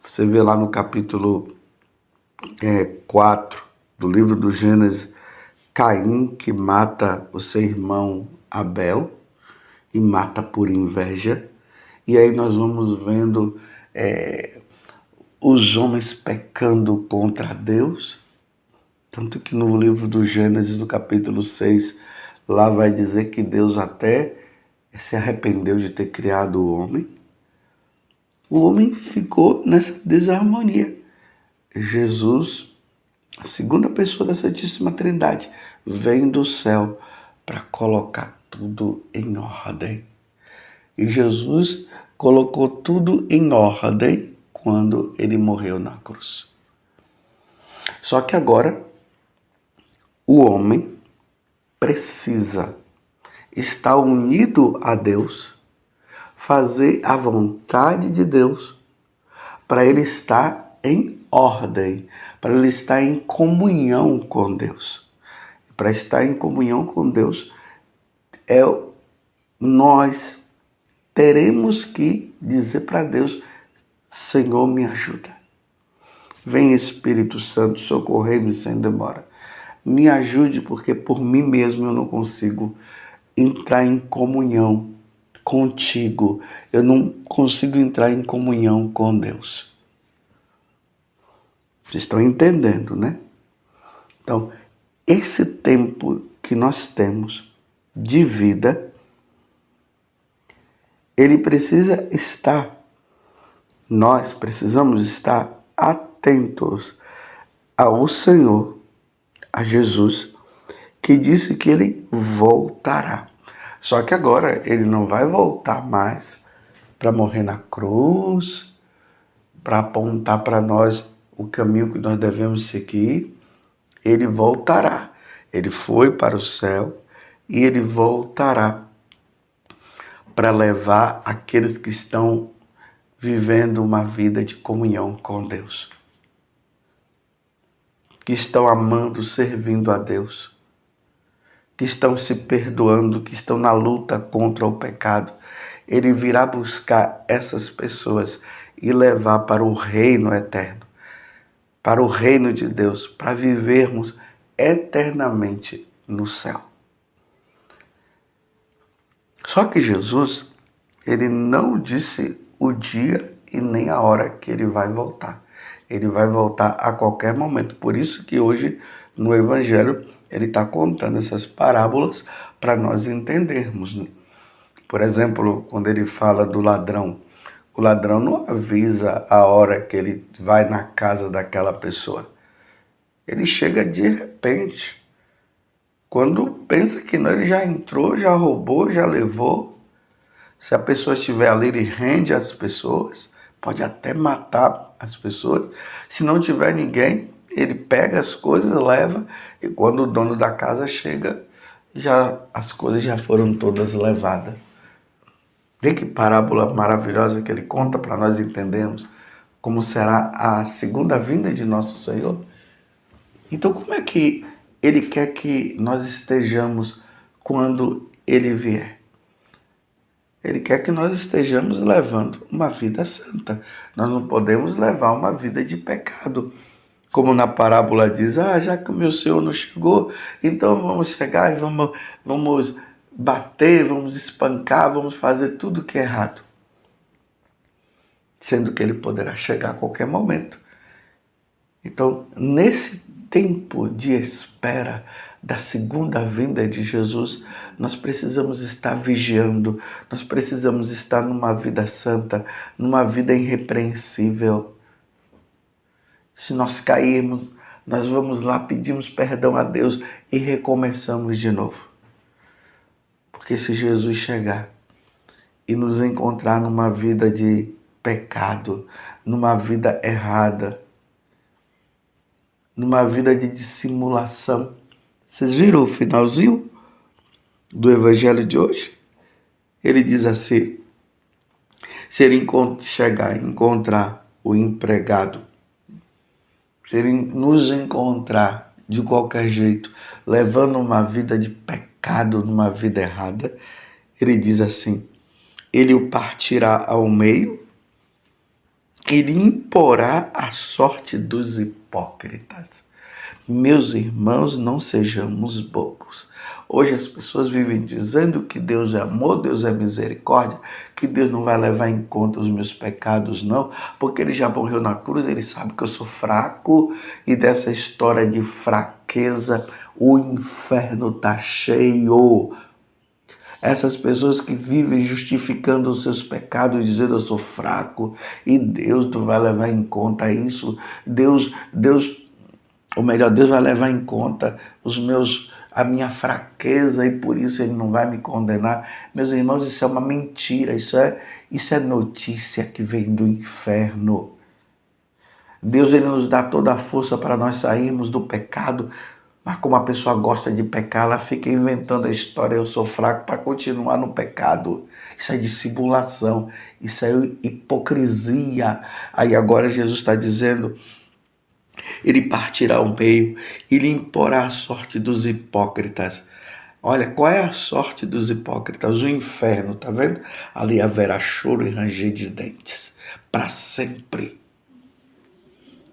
Você vê lá no capítulo 4 do livro do Gênesis, Caim que mata o seu irmão Abel e mata por inveja. E aí nós vamos vendo os homens pecando contra Deus. Tanto que no livro do Gênesis, no capítulo 6, lá vai dizer que Deus até se arrependeu de ter criado o homem. O homem ficou nessa desarmonia. Jesus, a segunda pessoa da Santíssima Trindade, vem do céu para colocar tudo em ordem. E Jesus colocou tudo em ordem quando ele morreu na cruz. Só que agora o homem precisa estar unido a Deus, fazer a vontade de Deus, para ele estar em ordem, para ele estar em comunhão com Deus. Para estar em comunhão com Deus, nós teremos que dizer para Deus: Senhor, me ajuda. Vem, Espírito Santo, socorrer-me sem demora. Me ajude, porque por mim mesmo eu não consigo entrar em comunhão contigo. Eu não consigo entrar em comunhão com Deus. Vocês estão entendendo, né? Então, esse tempo que nós temos de vida, ele precisa estar, nós precisamos estar atentos ao Senhor, a Jesus, que disse que ele voltará. Só que agora ele não vai voltar mais para morrer na cruz, para apontar para nós o caminho que nós devemos seguir. Ele voltará. Ele foi para o céu e ele voltará para levar aqueles que estão vivendo uma vida de comunhão com Deus, que estão amando, servindo a Deus, que estão se perdoando, que estão na luta contra o pecado. Ele virá buscar essas pessoas e levar para o reino eterno, para o reino de Deus, para vivermos eternamente no céu. Só que Jesus, ele não disse o dia e nem a hora que ele vai voltar. Ele vai voltar a qualquer momento. Por isso que hoje, no Evangelho, ele está contando essas parábolas para nós entendermos. Por exemplo, quando ele fala do ladrão, o ladrão não avisa a hora que ele vai na casa daquela pessoa. Ele chega de repente. Quando pensa que não, ele já entrou, já roubou, já levou. Se a pessoa estiver ali, ele rende as pessoas, pode até matar as pessoas. Se não tiver ninguém, ele pega as coisas, leva, e quando o dono da casa chega, as coisas já foram todas levadas. Vê que parábola maravilhosa que ele conta para nós entendermos como será a segunda vinda de nosso Senhor. Então, como é que ele quer que nós estejamos quando ele vier? Ele quer que nós estejamos levando uma vida santa. Nós não podemos levar uma vida de pecado. Como na parábola diz, já que o meu Senhor não chegou, então vamos chegar e vamos bater, vamos espancar, vamos fazer tudo que é errado. Sendo que ele poderá chegar a qualquer momento. Então, nesse tempo de espera da segunda vinda de Jesus, nós precisamos estar vigiando, nós precisamos estar numa vida santa, numa vida irrepreensível. Se nós cairmos, nós vamos lá, pedimos perdão a Deus e recomeçamos de novo. Porque se Jesus chegar e nos encontrar numa vida de pecado, numa vida errada, numa vida de dissimulação. Vocês viram o finalzinho do Evangelho de hoje? Ele diz assim: se ele chegar e encontrar o empregado, se ele nos encontrar de qualquer jeito, levando uma vida de pecado, numa vida errada, ele diz assim: ele o partirá ao meio, ele imporá a sorte dos hipócritas. Meus irmãos, não sejamos bobos. Hoje as pessoas vivem dizendo que Deus é amor, Deus é misericórdia, que Deus não vai levar em conta os meus pecados, não, porque ele já morreu na cruz, ele sabe que eu sou fraco, e dessa história de fraqueza, o inferno está cheio. Essas pessoas que vivem justificando os seus pecados, dizendo eu sou fraco, e Deus não vai levar em conta isso. Deus vai levar em conta a minha fraqueza e por isso ele não vai me condenar. Meus irmãos, isso é uma mentira, isso é notícia que vem do inferno. Deus ele nos dá toda a força para nós sairmos do pecado, mas como a pessoa gosta de pecar, ela fica inventando a história, eu sou fraco, para continuar no pecado. Isso é dissimulação, isso é hipocrisia. Aí agora Jesus está dizendo, ele partirá ao meio e lhe imporá a sorte dos hipócritas. Olha, qual é a sorte dos hipócritas? O inferno, tá vendo? Ali haverá choro e ranger de dentes, para sempre.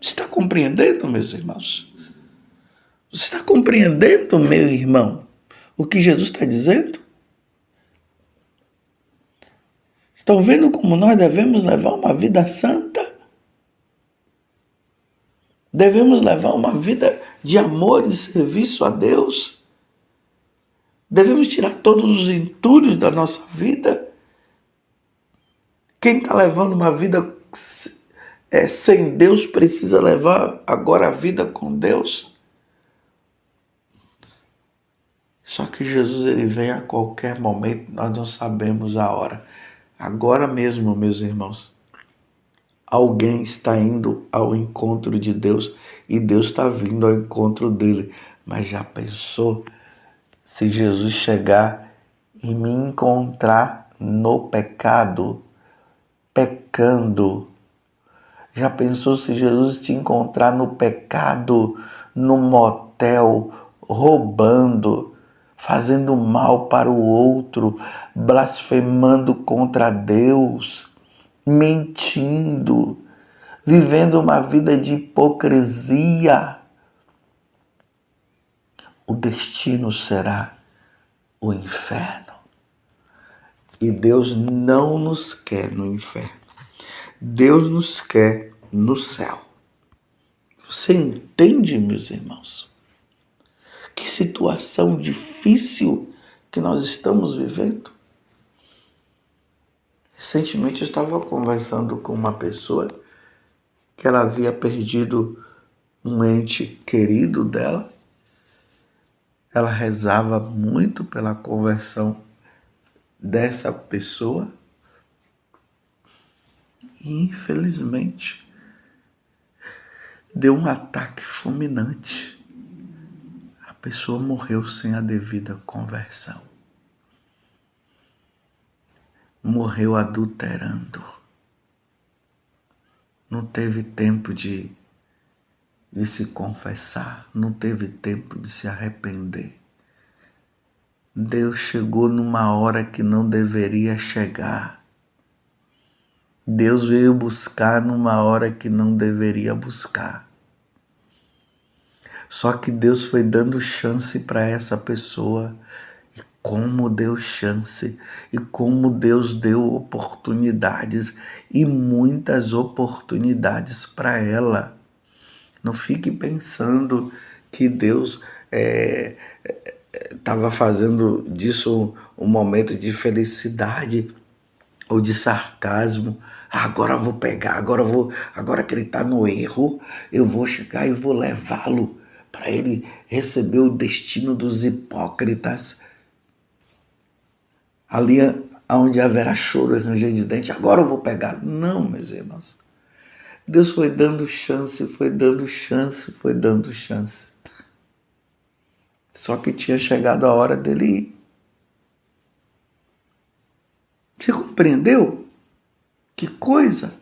Está compreendendo, meus irmãos? Você está compreendendo, meu irmão, o que Jesus está dizendo? Estão vendo como nós devemos levar uma vida santa? Devemos levar uma vida de amor e serviço a Deus? Devemos tirar todos os entulhos da nossa vida? Quem está levando uma vida sem Deus precisa levar agora a vida com Deus? Só que Jesus ele vem a qualquer momento, nós não sabemos a hora. Agora mesmo, meus irmãos, alguém está indo ao encontro de Deus e Deus está vindo ao encontro dele. Mas já pensou se Jesus chegar e me encontrar no pecado, pecando? Já pensou se Jesus te encontrar no pecado, no motel, roubando, fazendo mal para o outro, blasfemando contra Deus, mentindo, vivendo uma vida de hipocrisia? O destino será o inferno. E Deus não nos quer no inferno. Deus nos quer no céu. Você entende, meus irmãos? Que situação difícil que nós estamos vivendo. Recentemente eu estava conversando com uma pessoa que ela havia perdido um ente querido dela. Ela rezava muito pela conversão dessa pessoa. E infelizmente deu um ataque fulminante. A pessoa morreu sem a devida conversão. Morreu adulterando. Não teve tempo de se confessar, não teve tempo de se arrepender. Deus chegou numa hora que não deveria chegar. Deus veio buscar numa hora que não deveria buscar. Só que Deus foi dando chance para essa pessoa. E como deu chance, e como Deus deu oportunidades, e muitas oportunidades para ela. Não fique pensando que Deus estava fazendo disso um momento de felicidade ou de sarcasmo. Agora eu vou pegar, agora que ele está no erro, eu vou chegar e vou levá-lo para ele receber o destino dos hipócritas. Ali onde haverá choro e ranger de dente, agora eu vou pegar. Não, meus irmãos. Deus foi dando chance, foi dando chance, foi dando chance. Só que tinha chegado a hora dele ir. Você compreendeu? Que coisa!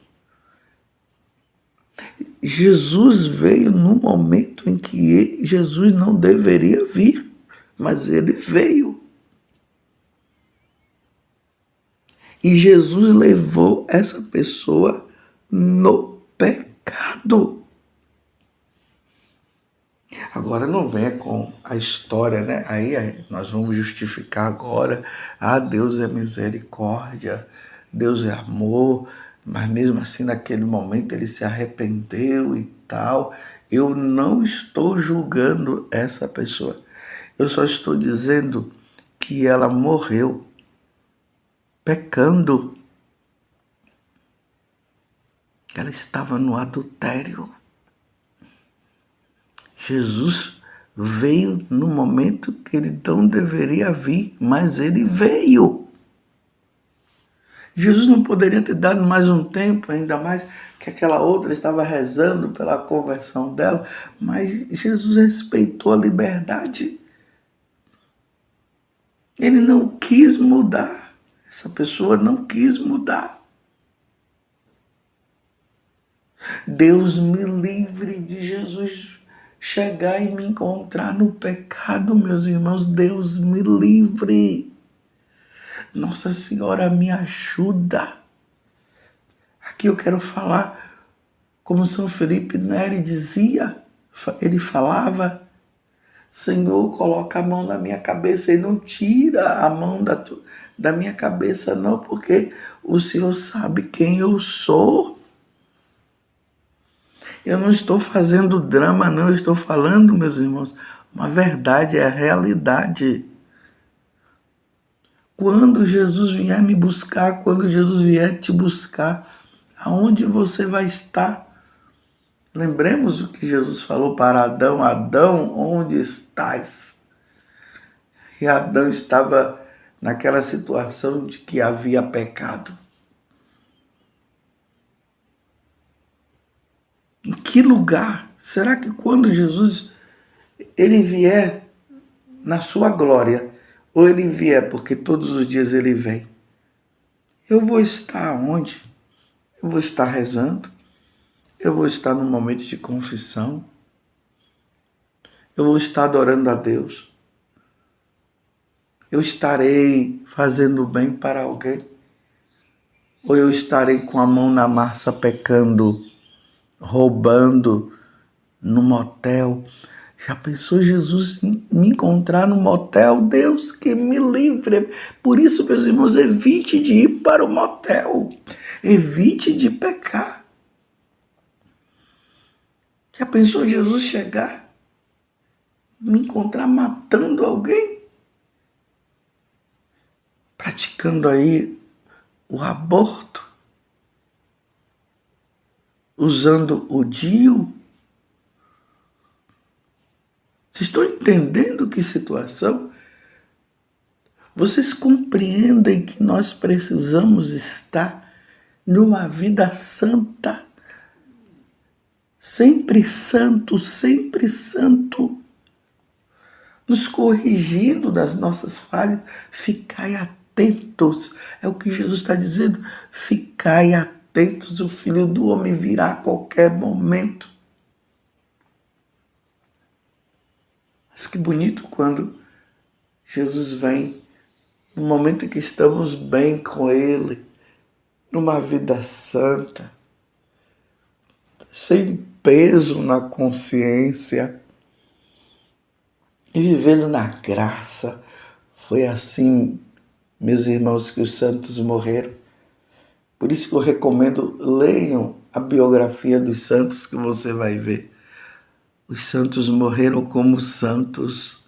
Jesus veio no momento em que Jesus não deveria vir, mas ele veio. E Jesus levou essa pessoa no pecado. Agora não venha com a história, né? Aí nós vamos justificar agora. Deus é misericórdia, Deus é amor, mas mesmo assim naquele momento ele se arrependeu e tal. Eu não estou julgando essa pessoa. Eu só estou dizendo que ela morreu pecando. Ela estava no adultério. Jesus veio no momento que ele não deveria vir, mas ele veio. Jesus não poderia ter dado mais um tempo, ainda mais que aquela outra estava rezando pela conversão dela, mas Jesus respeitou a liberdade. Ele não quis mudar. Essa pessoa não quis mudar. Deus me livre de Jesus chegar e me encontrar no pecado, meus irmãos. Deus me livre. Nossa Senhora me ajuda. Aqui eu quero falar como São Felipe Neri dizia, ele falava: Senhor, coloca a mão na minha cabeça e não tira a mão da minha cabeça, não, porque o Senhor sabe quem eu sou. Eu não estou fazendo drama, não, eu estou falando, meus irmãos, uma verdade, é a realidade. Quando Jesus vier me buscar, quando Jesus vier te buscar, aonde você vai estar? Lembremos o que Jesus falou para Adão: Adão, onde estás? E Adão estava naquela situação de que havia pecado. Em que lugar? Será que quando Jesus ele vier na sua glória, ou ele vier porque todos os dias ele vem, eu vou estar onde? Eu vou estar rezando? Eu vou estar num momento de confissão? Eu vou estar adorando a Deus? Eu estarei fazendo bem para alguém? Ou eu estarei com a mão na massa pecando, roubando, no motel? Já pensou Jesus me encontrar no motel? Deus que me livre. Por isso, meus irmãos, evite de ir para o motel. Evite de pecar. Já pensou Jesus chegar, me encontrar matando alguém? Praticando aí o aborto? Usando o DIU? Vocês estão entendendo que situação? Vocês compreendem que nós precisamos estar numa vida santa? Sempre santo, sempre santo. Nos corrigindo das nossas falhas. Ficai atentos. É o que Jesus está dizendo. Ficai atentos, o Filho do Homem virá a qualquer momento. Mas que bonito quando Jesus vem no momento em que estamos bem com Ele, numa vida santa, sem peso na consciência e vivendo na graça. Foi assim, meus irmãos, que os santos morreram. Por isso que eu recomendo, leiam a biografia dos santos, que você vai ver. Os santos morreram como santos.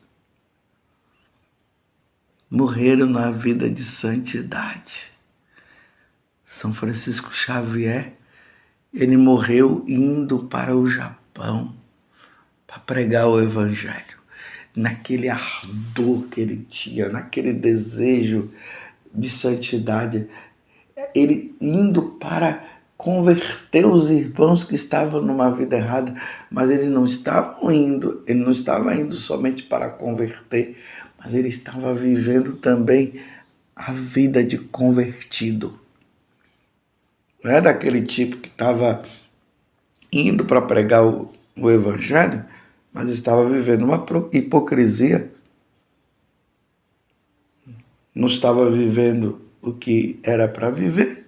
Morreram na vida de santidade. São Francisco Xavier, ele morreu indo para o Japão para pregar o Evangelho. Naquele ardor que ele tinha, naquele desejo de santidade, ele indo para converter os irmãos que estavam numa vida errada, mas ele não estava indo somente para converter, mas ele estava vivendo também a vida de convertido. Não é daquele tipo que estava indo para pregar o Evangelho, mas estava vivendo uma hipocrisia. Não estava vivendo o que era para viver.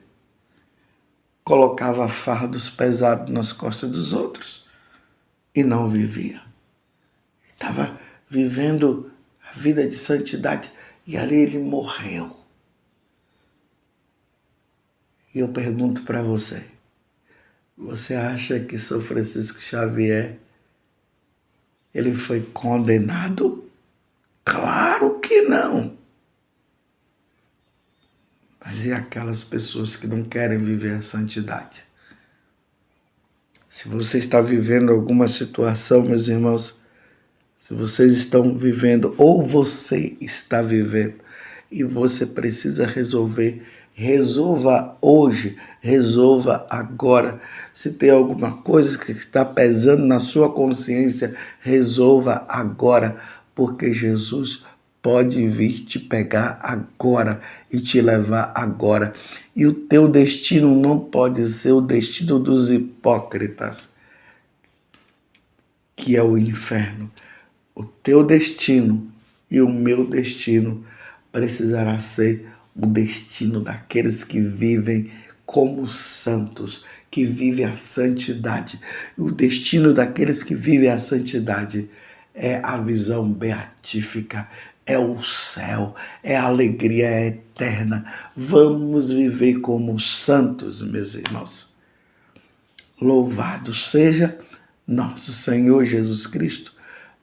Colocava fardos pesados nas costas dos outros e não vivia. Estava vivendo a vida de santidade e ali ele morreu. E eu pergunto para você, você acha que São Francisco Xavier ele foi condenado? Claro que não. Mas e aquelas pessoas que não querem viver a santidade? Se você está vivendo alguma situação, meus irmãos, se vocês estão vivendo ou você está vivendo e você precisa resolver Resolva hoje, resolva agora. Se tem alguma coisa que está pesando na sua consciência, resolva agora, porque Jesus pode vir te pegar agora e te levar agora. E o teu destino não pode ser o destino dos hipócritas, que é o inferno. O teu destino e o meu destino precisará ser o destino daqueles que vivem como santos, que vivem a santidade. O destino daqueles que vivem a santidade é a visão beatífica, é o céu, é a alegria eterna. Vamos viver como santos, meus irmãos. Louvado seja nosso Senhor Jesus Cristo,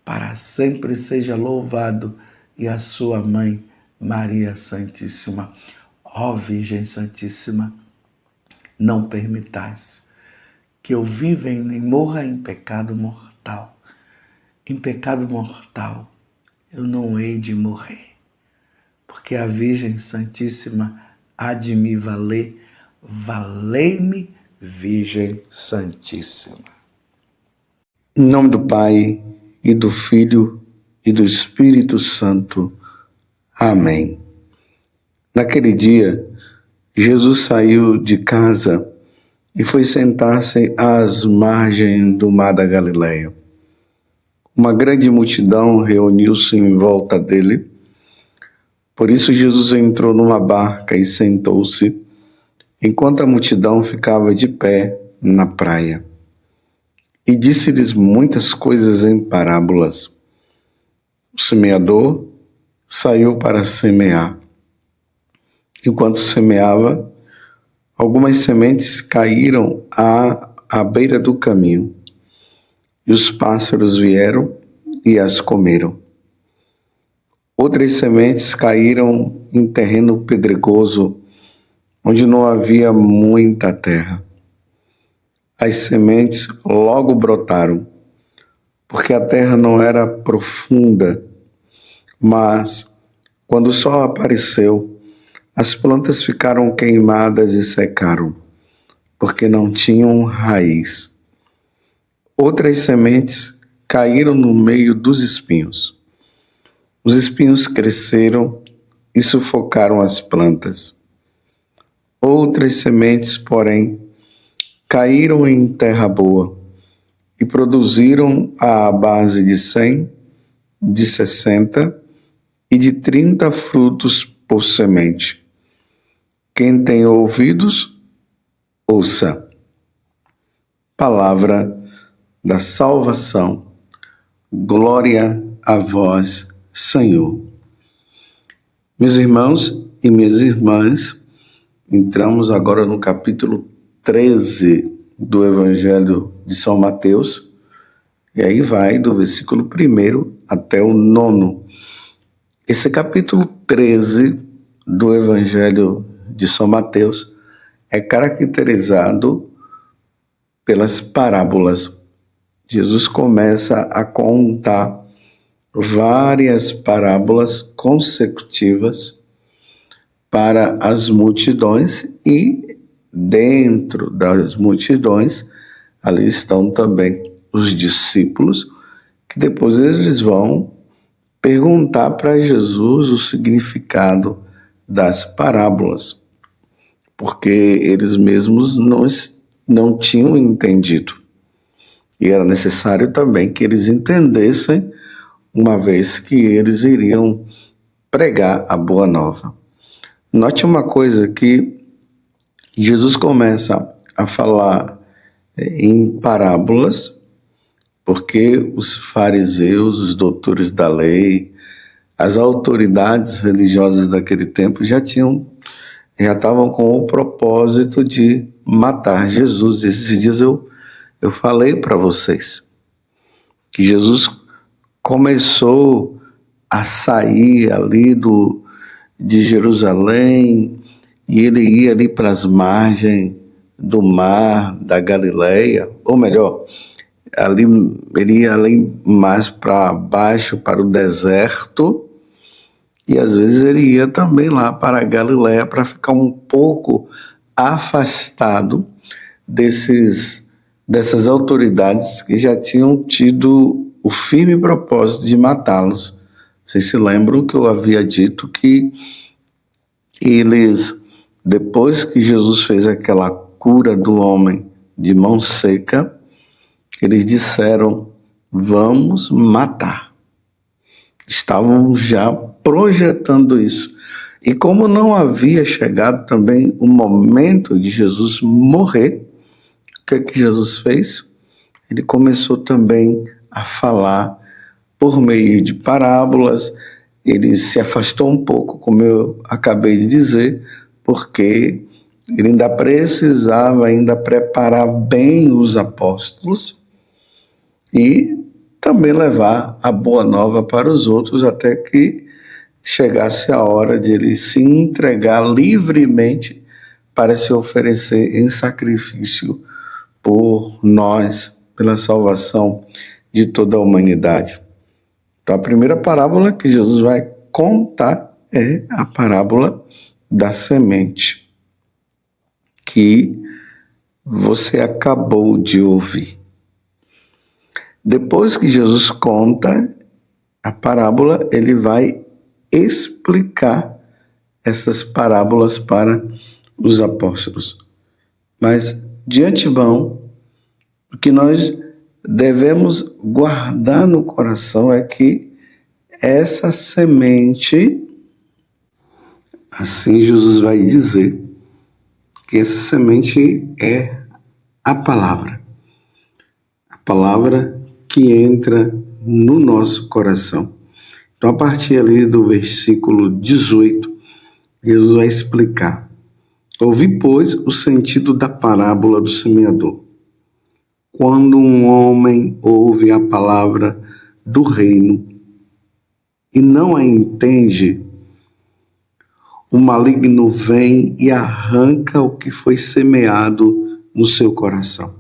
para sempre seja louvado, e a sua mãe, Maria Santíssima. Ó Virgem Santíssima, não permitais que eu viva nem morra em pecado mortal. Em pecado mortal eu não hei de morrer, porque a Virgem Santíssima há de me valer. Valei-me, Virgem Santíssima. Em nome do Pai, e do Filho, e do Espírito Santo. Amém. Naquele dia, Jesus saiu de casa e foi sentar-se às margens do mar da Galileia. Uma grande multidão reuniu-se em volta dele. Por isso Jesus entrou numa barca e sentou-se, enquanto a multidão ficava de pé na praia. E disse-lhes muitas coisas em parábolas. O semeador saiu para semear. Enquanto semeava, algumas sementes caíram à beira do caminho, e os pássaros vieram e as comeram. Outras sementes caíram em terreno pedregoso, onde não havia muita terra. As sementes logo brotaram, porque a terra não era profunda, mas, quando o sol apareceu, as plantas ficaram queimadas e secaram, porque não tinham raiz. Outras sementes caíram no meio dos espinhos. Os espinhos cresceram e sufocaram as plantas. Outras sementes, porém, caíram em terra boa e produziram à base de 100, de 60 e de 30 frutos por semente. Quem tem ouvidos, ouça. Palavra da salvação. Glória a vós, Senhor. Meus irmãos e minhas irmãs, entramos agora no capítulo 13 do Evangelho de São Mateus, e aí vai do versículo 1 até o 9. Esse capítulo 13 do Evangelho de São Mateus é caracterizado pelas parábolas. Jesus começa a contar várias parábolas consecutivas para as multidões, e dentro das multidões ali estão também os discípulos, que depois eles vão perguntar para Jesus o significado das parábolas, porque eles mesmos não tinham entendido. E era necessário também que eles entendessem, uma vez que eles iriam pregar a boa nova. Note uma coisa, que Jesus começa a falar em parábolas, porque os fariseus, os doutores da lei, as autoridades religiosas daquele tempo já estavam com o propósito de matar Jesus. Esses dias eu falei para vocês que Jesus começou a sair ali de Jerusalém, e ele ia ali para as margens do mar da Galileia, ou melhor, ali, ele ia ali mais para baixo, para o deserto, E às vezes ele ia também lá para a Galiléia para ficar um pouco afastado dessas autoridades que já tinham tido o firme propósito de matá-los. Vocês se lembram que eu havia dito que eles, depois que Jesus fez aquela cura do homem de mão seca, eles disseram: vamos matar. Estavam já projetando isso. E como não havia chegado também o momento de Jesus morrer, o que é que Jesus fez? Ele começou também a falar por meio de parábolas. Ele se afastou um pouco, como eu acabei de dizer, porque ele ainda precisava preparar bem os apóstolos e também levar a boa nova para os outros, até que chegasse a hora de ele se entregar livremente para se oferecer em sacrifício por nós, pela salvação de toda a humanidade. Então, a primeira parábola que Jesus vai contar é a parábola da semente, que você acabou de ouvir. Depois que Jesus conta a parábola, ele vai explicar essas parábolas para os apóstolos. Mas, de antemão, o que nós devemos guardar no coração é que essa semente, assim Jesus vai dizer, que essa semente é a palavra que entra no nosso coração. Então, a partir ali do versículo 18, Jesus vai explicar: ouvi, pois, o sentido da parábola do semeador. Quando um homem ouve a palavra do reino e não a entende, o maligno vem e arranca o que foi semeado no seu coração.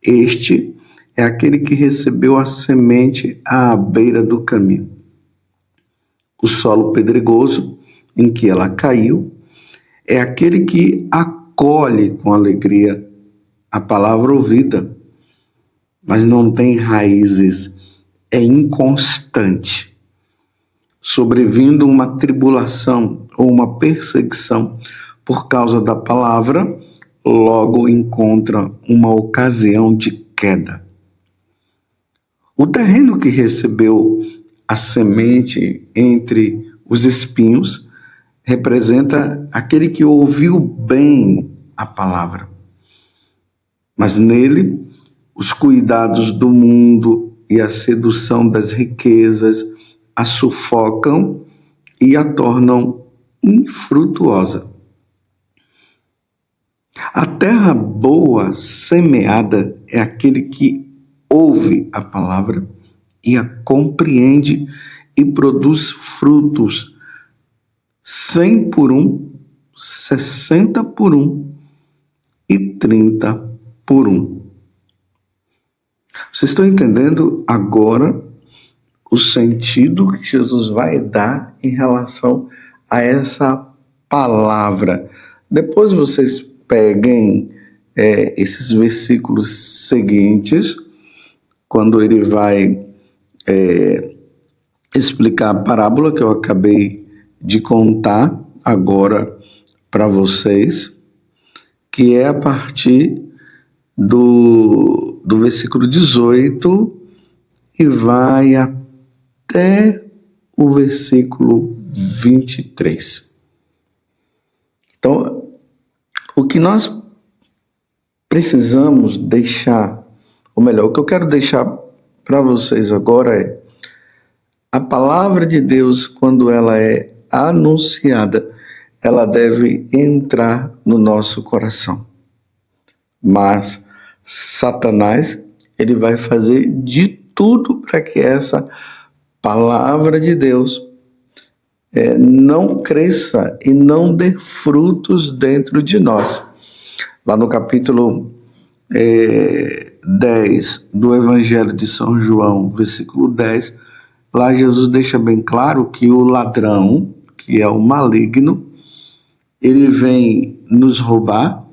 Este é aquele que recebeu a semente à beira do caminho. O solo pedregoso em que ela caiu é aquele que acolhe com alegria a palavra ouvida, mas não tem raízes, é inconstante. Sobrevindo uma tribulação ou uma perseguição por causa da palavra, logo encontra uma ocasião de queda. O terreno que recebeu a semente entre os espinhos representa aquele que ouviu bem a palavra, mas nele os cuidados do mundo e a sedução das riquezas a sufocam e a tornam infrutuosa. A terra boa semeada é aquele que ouve a palavra e a compreende e produz frutos 100 por 1, 60 por 1 e 30 por 1. Vocês estão entendendo agora o sentido que Jesus vai dar em relação a essa palavra? Depois vocês peguem esses versículos seguintes, quando ele vai explicar a parábola que eu acabei de contar agora para vocês, que é a partir do versículo 18 e vai até o versículo 23. Então, o que nós precisamos deixar, ou melhor, o que eu quero deixar para vocês agora é: a palavra de Deus, quando ela é anunciada, ela deve entrar no nosso coração. Mas Satanás, ele vai fazer de tudo para que essa palavra de Deus não cresça e não dê frutos dentro de nós. Lá no capítulo 10 do Evangelho de São João, versículo 10, lá Jesus deixa bem claro que o ladrão, que é o maligno, ele vem nos roubar,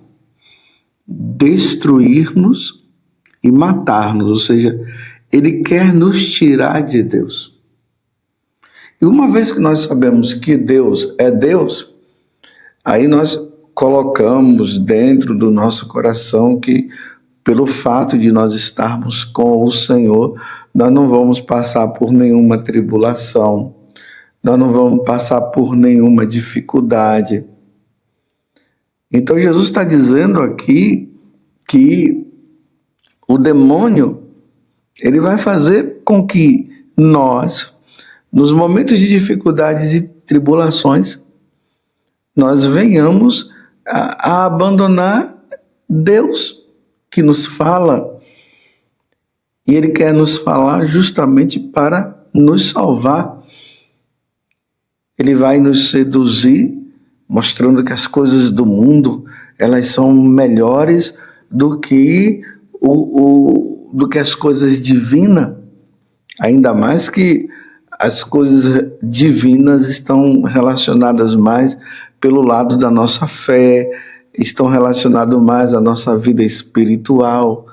destruir-nos e matar-nos, ou seja, ele quer nos tirar de Deus. E uma vez que nós sabemos que Deus é Deus, aí nós colocamos dentro do nosso coração que, pelo fato de nós estarmos com o Senhor, nós não vamos passar por nenhuma tribulação, nós não vamos passar por nenhuma dificuldade. Então Jesus está dizendo aqui que o demônio, ele vai fazer com que nós, nos momentos de dificuldades e tribulações, nós venhamos a abandonar Deus que nos fala. E Ele quer nos falar justamente para nos salvar. Ele vai nos seduzir, mostrando que as coisas do mundo, elas são melhores do que do que as coisas divinas. Ainda mais que as coisas divinas estão relacionadas mais pelo lado da nossa fé, estão relacionadas mais à nossa vida espiritual.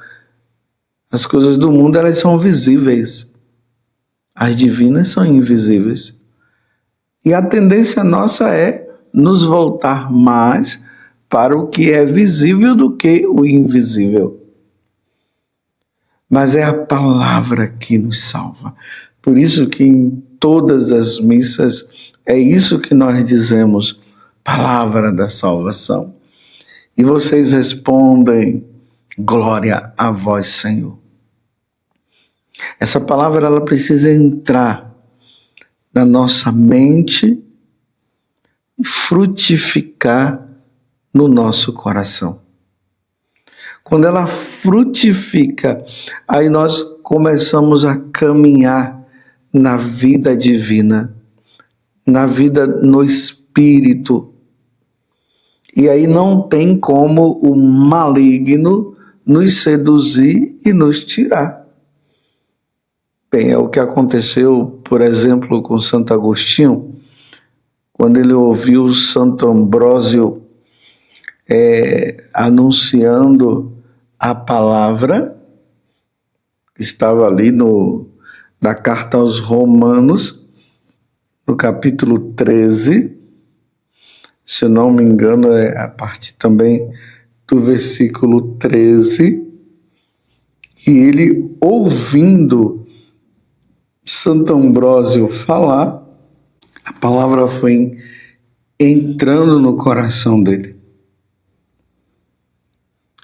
As coisas do mundo, elas são visíveis. As divinas são invisíveis. E a tendência nossa é nos voltar mais para o que é visível do que o invisível. Mas é a palavra que nos salva. Por isso que em todas as missas é isso que nós dizemos, palavra da salvação. E vocês respondem, glória a vós, Senhor. Essa palavra, ela precisa entrar na nossa mente e frutificar no nosso coração. Quando ela frutifica, aí nós começamos a caminhar na vida divina, na vida no Espírito. E aí não tem como o maligno nos seduzir e nos tirar. Bem, é o que aconteceu, por exemplo, com Santo Agostinho, quando ele ouviu Santo Ambrósio anunciando a palavra, que estava ali na carta aos Romanos, no capítulo 13, se eu não me engano, é a partir também do versículo 13, e ele, ouvindo Santo Ambrósio falar, a palavra foi entrando no coração dele.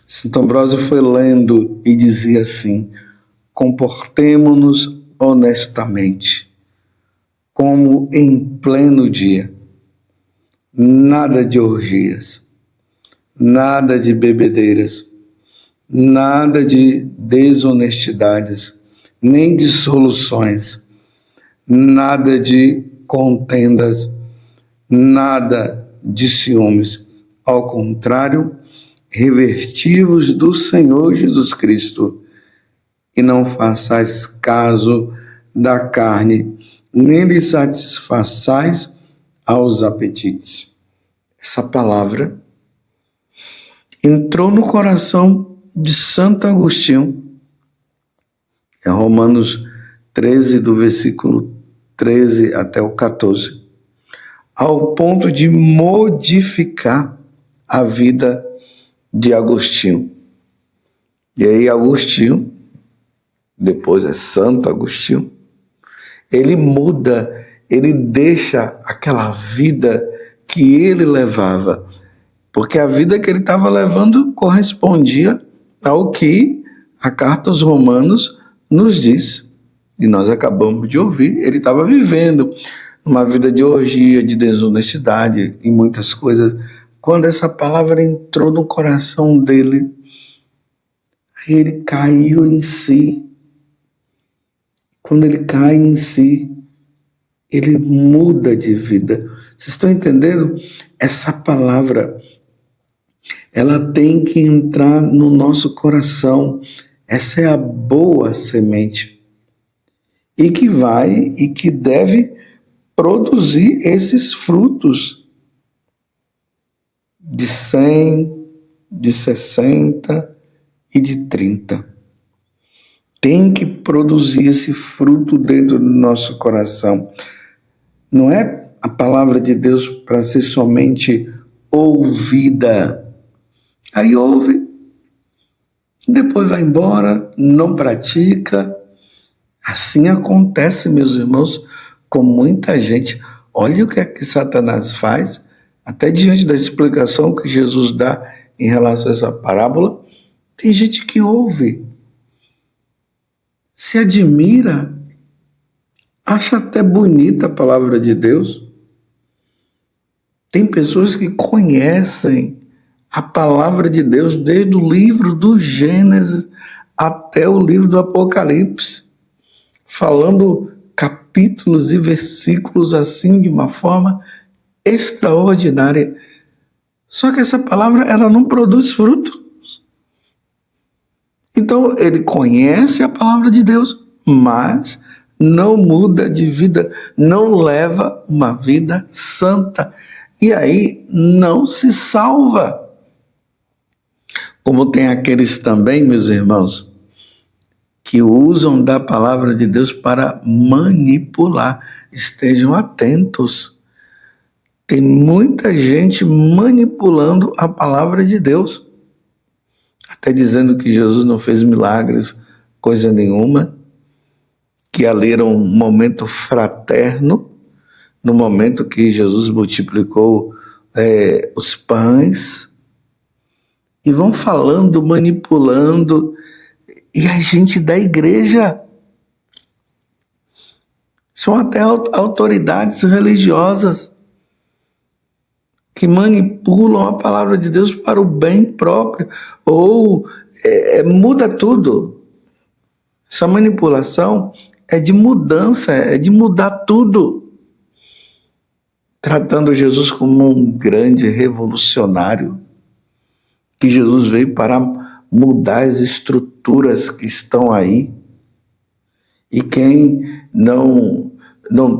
Santo Ambrósio foi lendo e dizia assim: comportemo-nos honestamente, como em pleno dia, nada de orgias, nada de bebedeiras, nada de desonestidades, nem dissoluções, nada de contendas, nada de ciúmes. Ao contrário, revestivos do Senhor Jesus Cristo, e não façais caso da carne, nem lhe satisfaçais aos apetites. Essa palavra entrou no coração de Santo Agostinho. É Romanos 13, do versículo 13 até o 14, ao ponto de modificar a vida de Agostinho. E aí Agostinho, depois é Santo Agostinho, ele muda, ele deixa aquela vida que ele levava, porque a vida que ele estava levando correspondia ao que a carta aos Romanos nos diz. E nós acabamos de ouvir, ele estava vivendo uma vida de orgia, de desonestidade e muitas coisas. Quando essa palavra entrou no coração dele, ele caiu em si. Quando ele cai em si, ele muda de vida. Vocês estão entendendo? Essa palavra, ela tem que entrar no nosso coração. Essa é a boa semente. e que vai e que deve produzir esses frutos de 100, de 60 e de 30. Tem que produzir esse fruto dentro do nosso coração. Não é a palavra de Deus para ser somente ouvida. Aí ouve, depois vai embora, não pratica. Assim acontece, meus irmãos, com muita gente. Olha o que é que Satanás faz, até diante da explicação que Jesus dá em relação a essa parábola. Tem gente que ouve, se admira, acha até bonita a palavra de Deus. Tem pessoas que conhecem a palavra de Deus desde o livro do Gênesis até o livro do Apocalipse, falando capítulos e versículos assim de uma forma extraordinária. Só que essa palavra, ela não produz fruto. Então, ele conhece a palavra de Deus, mas não muda de vida, não leva uma vida santa. E aí não se salva. Como tem aqueles também, meus irmãos, que usam da palavra de Deus para manipular. Estejam atentos. Tem muita gente manipulando a palavra de Deus. Até dizendo que Jesus não fez milagres, coisa nenhuma. Que ali era um momento fraterno, no momento que Jesus multiplicou os pães. E vão falando, manipulando. E a gente da igreja são até autoridades religiosas que manipulam a palavra de Deus para o bem próprio, ou muda tudo. Essa manipulação é de mudança, é de mudar tudo, tratando Jesus como um grande revolucionário, que Jesus veio para mudar as estruturas que estão aí. E quem não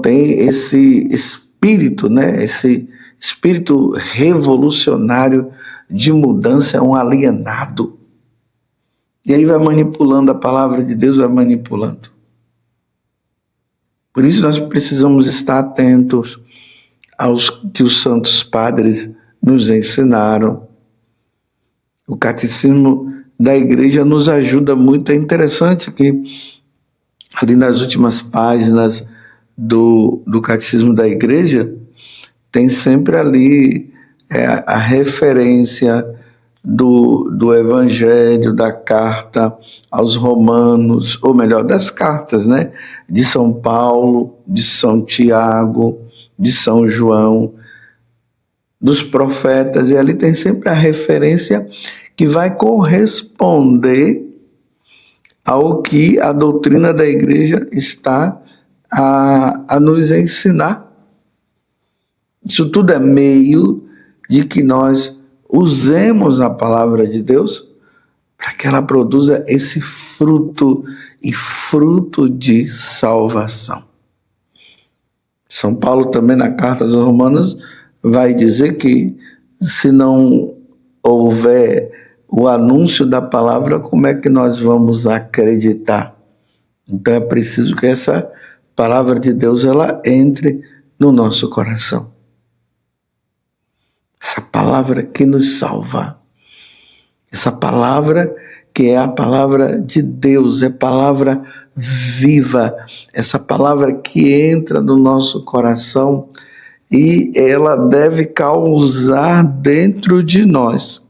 tem esse espírito, né? Esse espírito revolucionário de mudança é um alienado. E aí vai manipulando a palavra de Deus, vai manipulando. Por isso nós precisamos estar atentos aos que os santos padres nos ensinaram. O catecismo da igreja nos ajuda muito. É interessante que ali nas últimas páginas do catecismo da igreja tem sempre ali a referência do evangelho, da carta aos Romanos, ou melhor, das cartas, né? De São Paulo, de São Tiago, de São João, dos profetas, e ali tem sempre a referência que vai corresponder ao que a doutrina da igreja está a nos ensinar. Isso tudo é meio de que nós usemos a palavra de Deus para que ela produza esse fruto, e fruto de salvação. São Paulo também, na carta aos Romanos, vai dizer que se não houver o anúncio da palavra, como é que nós vamos acreditar? Então é preciso que essa palavra de Deus ela entre no nosso coração. Essa palavra que nos salva. Essa palavra que é a palavra de Deus, é palavra viva. Essa palavra que entra no nosso coração e ela deve causar dentro de nós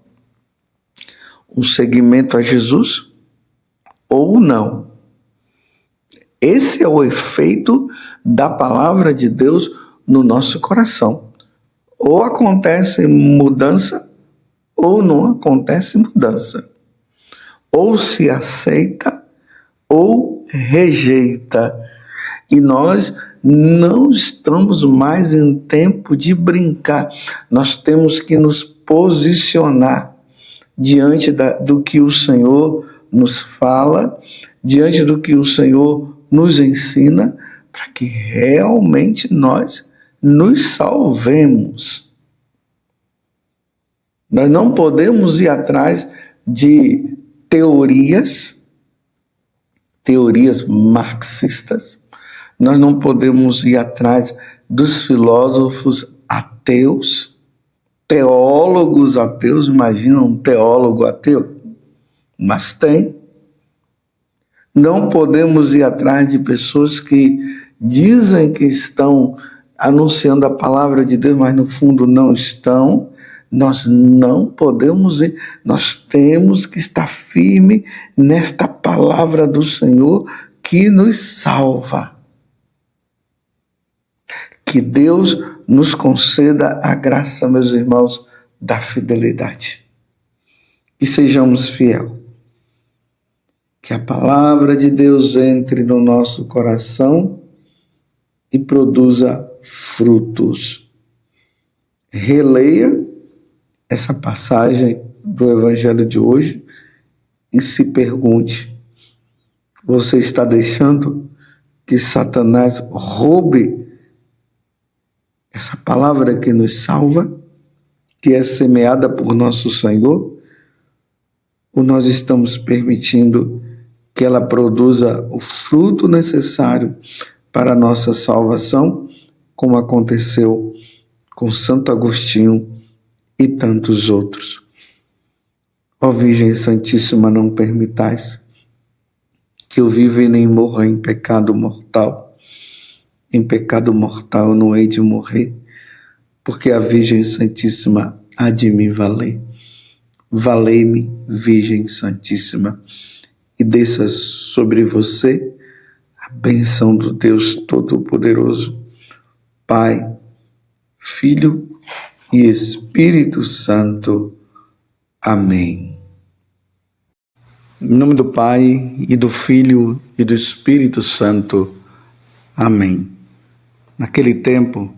um seguimento a Jesus ou não. Esse é o efeito da palavra de Deus no nosso coração. Ou acontece mudança, ou não acontece mudança. Ou se aceita, ou rejeita. E nós não estamos mais em tempo de brincar. Nós temos que nos posicionar diante do que o Senhor nos fala, diante do que o Senhor nos ensina para que realmente nós nos salvemos. Nós não podemos ir atrás de teorias marxistas, nós não podemos ir atrás dos filósofos ateus, teólogos ateus. Imagina um teólogo ateu, mas tem. Não podemos ir atrás de pessoas que dizem que estão anunciando a palavra de Deus, mas no fundo não estão. Nós não podemos ir, nós temos que estar firme nesta palavra do Senhor que nos salva. Que Deus nos conceda a graça, meus irmãos, da fidelidade. E sejamos fiéis. Que a palavra de Deus entre no nosso coração e produza frutos. Releia essa passagem do Evangelho de hoje e se pergunte: você está deixando que Satanás roube essa palavra que nos salva, que é semeada por nosso Senhor? Ou nós estamos permitindo que ela produza o fruto necessário para a nossa salvação, como aconteceu com Santo Agostinho e tantos outros? Ó Virgem Santíssima, não permitais que eu viva e nem morra em pecado mortal. Em pecado mortal eu não hei de morrer, porque a Virgem Santíssima há de me valer. Valei-me, Virgem Santíssima, e desça sobre você a bênção do Deus Todo-Poderoso, Pai, Filho e Espírito Santo. Amém. Em nome do Pai, e do Filho, e do Espírito Santo. Amém. Naquele tempo,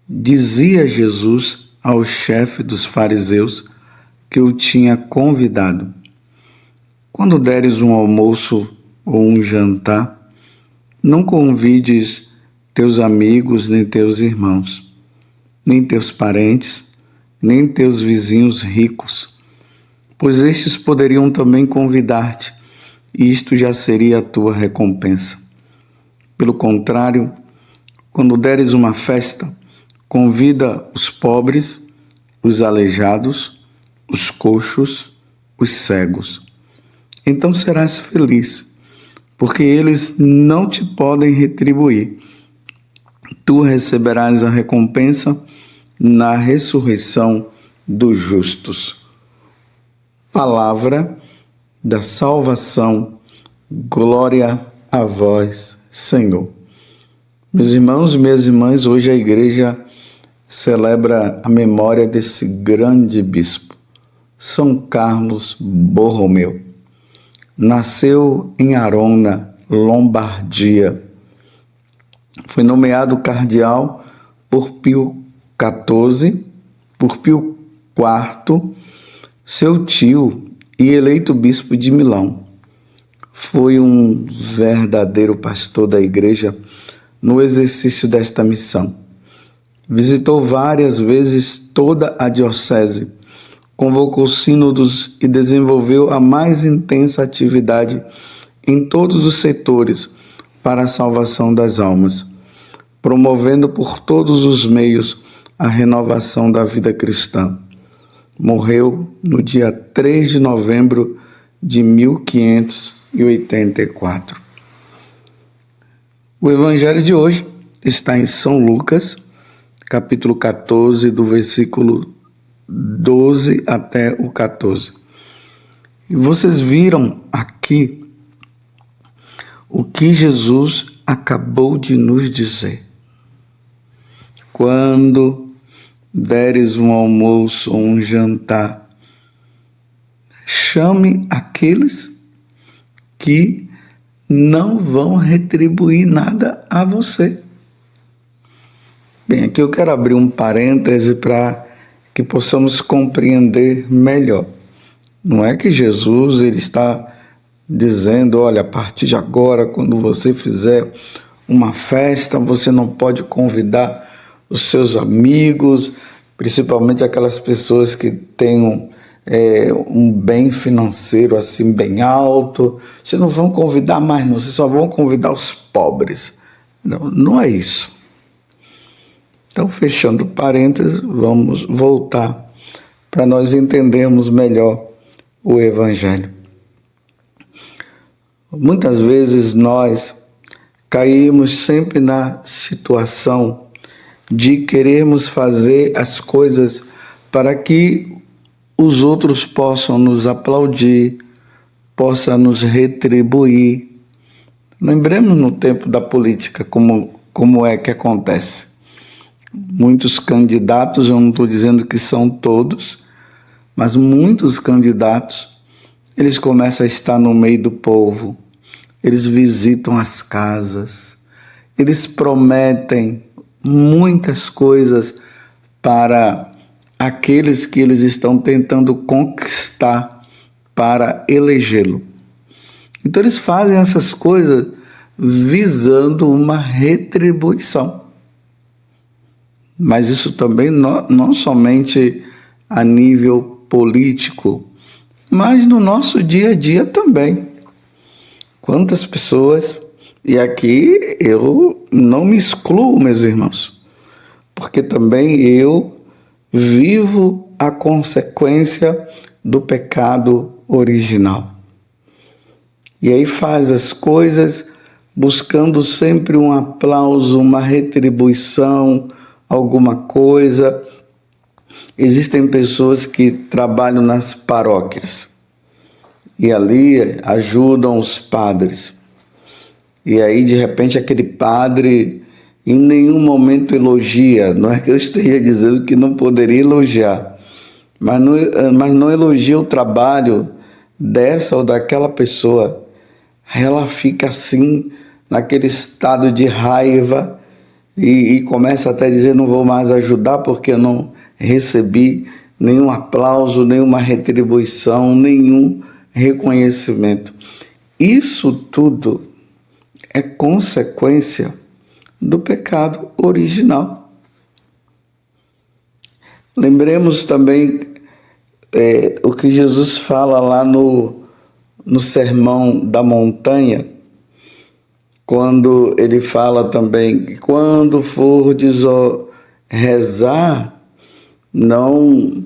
dizia Jesus ao chefe dos fariseus que o tinha convidado: quando deres um almoço ou um jantar, não convides teus amigos, nem teus irmãos, nem teus parentes, nem teus vizinhos ricos, pois estes poderiam também convidar-te, e isto já seria a tua recompensa. Pelo contrário, quando deres uma festa, convida os pobres, os aleijados, os coxos, os cegos. Então serás feliz, porque eles não te podem retribuir. Tu receberás a recompensa na ressurreição dos justos. Palavra da salvação. Glória a vós, Senhor. Meus irmãos e minhas irmãs, hoje a igreja celebra a memória desse grande bispo, São Carlos Borromeu. Nasceu em Arona, Lombardia. Foi nomeado cardeal por Pio XIV, seu tio, e eleito bispo de Milão. Foi um verdadeiro pastor da igreja no exercício desta missão. Visitou várias vezes toda a diocese, convocou sínodos e desenvolveu a mais intensa atividade em todos os setores para a salvação das almas, promovendo por todos os meios a renovação da vida cristã. Morreu no dia 3 de novembro de 1584. O evangelho de hoje está em São Lucas, capítulo 14, do versículo 12 até o 14. E vocês viram aqui o que Jesus acabou de nos dizer. Quando deres um almoço ou um jantar, chame aqueles que não vão retribuir nada a você. Bem, aqui eu quero abrir um parêntese para que possamos compreender melhor. Não é que Jesus ele está dizendo: olha, a partir de agora, quando você fizer uma festa, você não pode convidar os seus amigos, principalmente aquelas pessoas que tenham um bem financeiro assim bem alto. Vocês não vão convidar mais, não, vocês só vão convidar os pobres. Não, não é isso. Então, fechando parênteses, vamos voltar para nós entendermos melhor o Evangelho. Muitas vezes nós caímos sempre na situação de querermos fazer as coisas para que os outros possam nos aplaudir, possam nos retribuir. Lembremos no tempo da política como é que acontece. Muitos candidatos, eu não estou dizendo que são todos, mas muitos candidatos, eles começam a estar no meio do povo, eles visitam as casas, eles prometem muitas coisas para aqueles que eles estão tentando conquistar para elegê-lo. Então eles fazem essas coisas visando uma retribuição. Mas isso também não somente a nível político, mas no nosso dia a dia também. Quantas pessoas, e aqui eu não me excluo, meus irmãos, porque também eu vivo a consequência do pecado original. E aí faz as coisas buscando sempre um aplauso, uma retribuição, alguma coisa. Existem pessoas que trabalham nas paróquias e ali ajudam os padres. E aí, de repente, aquele padre em nenhum momento elogia. Não é que eu esteja dizendo que não poderia elogiar, mas não elogia o trabalho dessa ou daquela pessoa. Ela fica assim, naquele estado de raiva e começa até a dizer: não vou mais ajudar porque eu não recebi nenhum aplauso, nenhuma retribuição, nenhum reconhecimento. Isso tudo é consequência do pecado original. Lembremos também o que Jesus fala lá no Sermão da Montanha, quando ele fala também que quando fordes rezar, não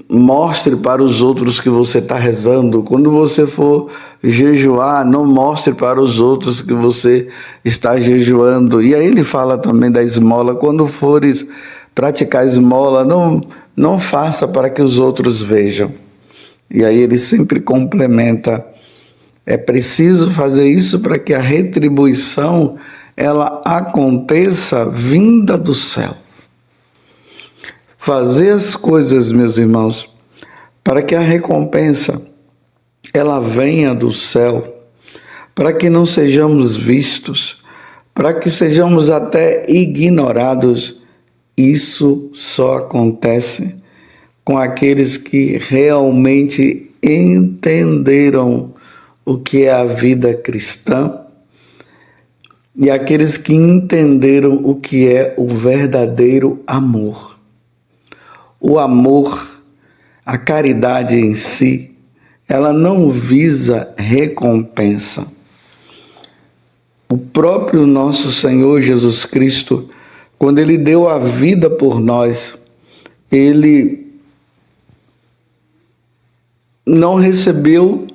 mostre para os outros que você está rezando. Quando você for jejuar, não mostre para os outros que você está jejuando. E aí ele fala também da esmola. Quando fores praticar esmola, não faça para que os outros vejam. E aí ele sempre complementa: é preciso fazer isso para que a retribuição ela aconteça vinda do céu. Fazer as coisas, meus irmãos, para que a recompensa ela venha do céu, para que não sejamos vistos, para que sejamos até ignorados. Isso só acontece com aqueles que realmente entenderam o que é a vida cristã e aqueles que entenderam o que é o verdadeiro amor. O amor, a caridade em si, ela não visa recompensa. O próprio nosso Senhor Jesus Cristo, quando ele deu a vida por nós, ele não recebeu,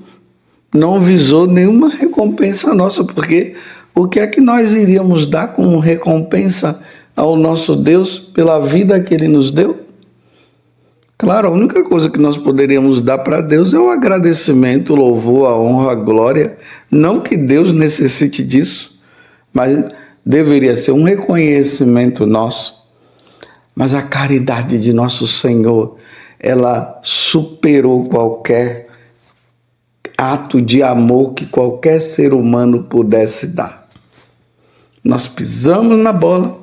não visou nenhuma recompensa nossa, porque o que é que nós iríamos dar como recompensa ao nosso Deus pela vida que ele nos deu? Claro, a única coisa que nós poderíamos dar para Deus é o agradecimento, o louvor, a honra, a glória. Não que Deus necessite disso, mas deveria ser um reconhecimento nosso. Mas a caridade de nosso Senhor, ela superou qualquer ato de amor que qualquer ser humano pudesse dar. Nós pisamos na bola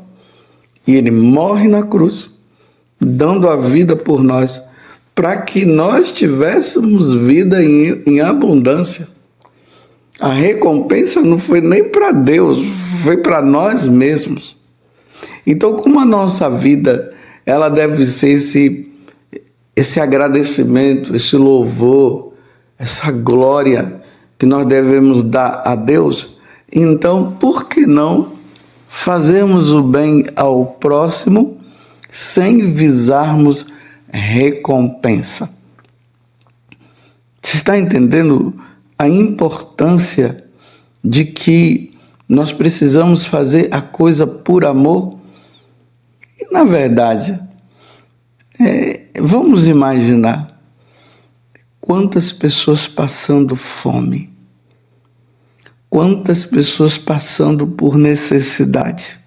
e ele morre na cruz, dando a vida por nós, para que nós tivéssemos vida em abundância. A recompensa não foi nem para Deus, foi para nós mesmos. Então, como a nossa vida, ela deve ser esse agradecimento, esse louvor, essa glória que nós devemos dar a Deus, então, por que não fazermos o bem ao próximo sem visarmos recompensa? Você está entendendo a importância de que nós precisamos fazer a coisa por amor? E, na verdade, vamos imaginar quantas pessoas passando fome, quantas pessoas passando por necessidade.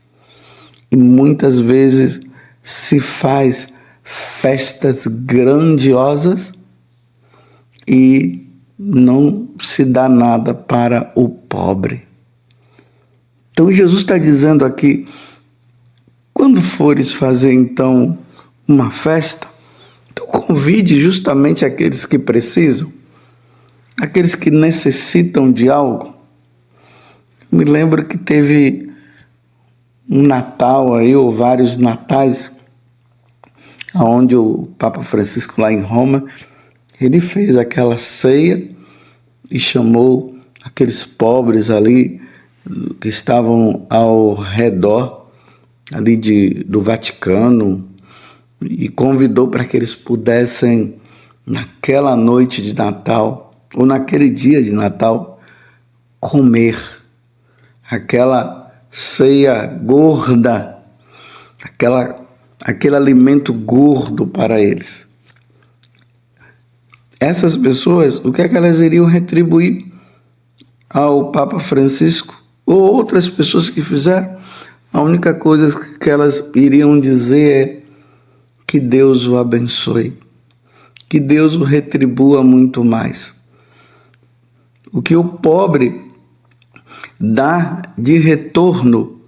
E muitas vezes se faz festas grandiosas e não se dá nada para o pobre. Então Jesus está dizendo aqui, quando fores fazer então uma festa, então convide justamente aqueles que precisam, aqueles que necessitam de algo. Me lembro que teve um Natal aí, ou vários natais, onde o Papa Francisco, lá em Roma, ele fez aquela ceia e chamou aqueles pobres ali que estavam ao redor ali do Vaticano e convidou para que eles pudessem, naquela noite de Natal, ou naquele dia de Natal, comer aquela ceia gorda, aquele alimento gordo para eles. Essas pessoas, o que é que elas iriam retribuir ao Papa Francisco ou outras pessoas que fizeram? A única coisa que elas iriam dizer é que Deus o abençoe, que Deus o retribua muito mais. O que o pobre dá de retorno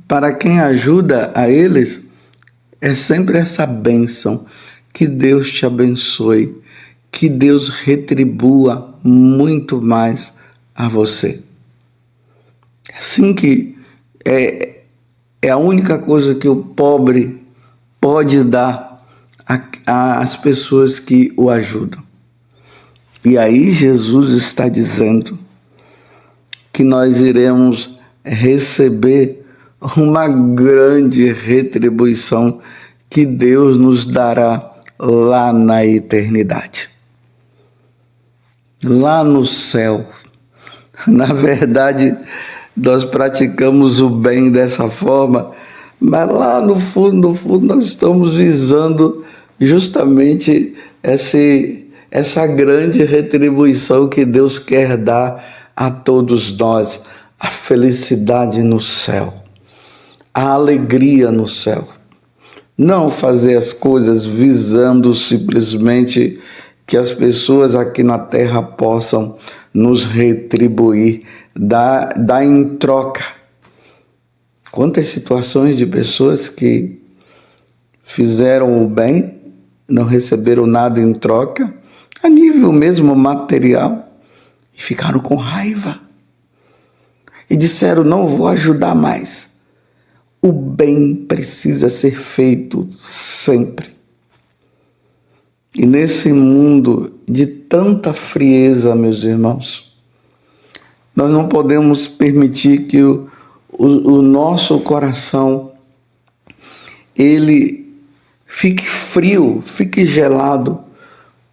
para quem ajuda a eles é sempre essa bênção. Que Deus te abençoe, que Deus retribua muito mais a você. Assim que é a única coisa que o pobre pode dar às pessoas que o ajudam. E aí Jesus está dizendo que nós iremos receber uma grande retribuição que Deus nos dará lá na eternidade. Lá no céu. Na verdade, nós praticamos o bem dessa forma, mas lá no fundo, nós estamos visando justamente essa grande retribuição que Deus quer dar a todos nós, a felicidade no céu, a alegria no céu. Não fazer as coisas visando simplesmente que as pessoas aqui na terra possam nos retribuir, dar em troca. Quantas situações de pessoas que fizeram o bem, não receberam nada em troca, a nível mesmo material, e ficaram com raiva. E disseram, não vou ajudar mais. O bem precisa ser feito sempre. E nesse mundo de tanta frieza, meus irmãos, nós não podemos permitir que o nosso coração ele fique frio, fique gelado,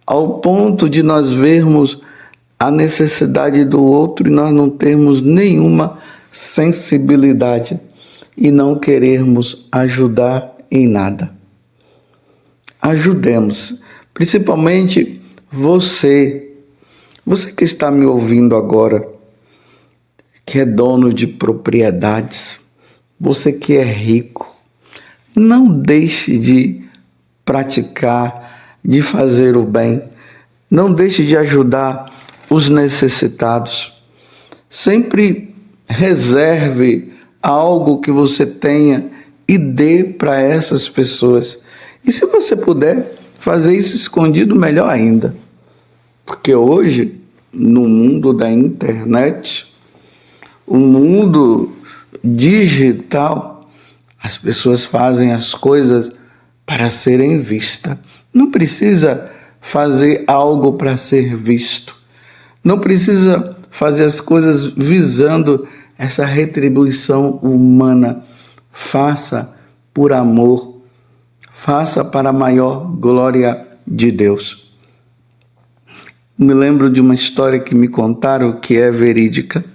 ao ponto de nós vermos a necessidade do outro e nós não termos nenhuma sensibilidade e não querermos ajudar em nada. Ajudemos, principalmente você que está me ouvindo agora, que é dono de propriedades, você que é rico, não deixe de praticar, de fazer o bem, não deixe de ajudar os necessitados. Sempre reserve algo que você tenha e dê para essas pessoas. E se você puder fazer isso escondido, melhor ainda. Porque hoje no mundo da internet, o mundo digital, as pessoas fazem as coisas para serem vistas. Não precisa fazer algo para ser visto. Não precisa fazer as coisas visando essa retribuição humana. Faça por amor. Faça para a maior glória de Deus. Me lembro de uma história que me contaram que é verídica,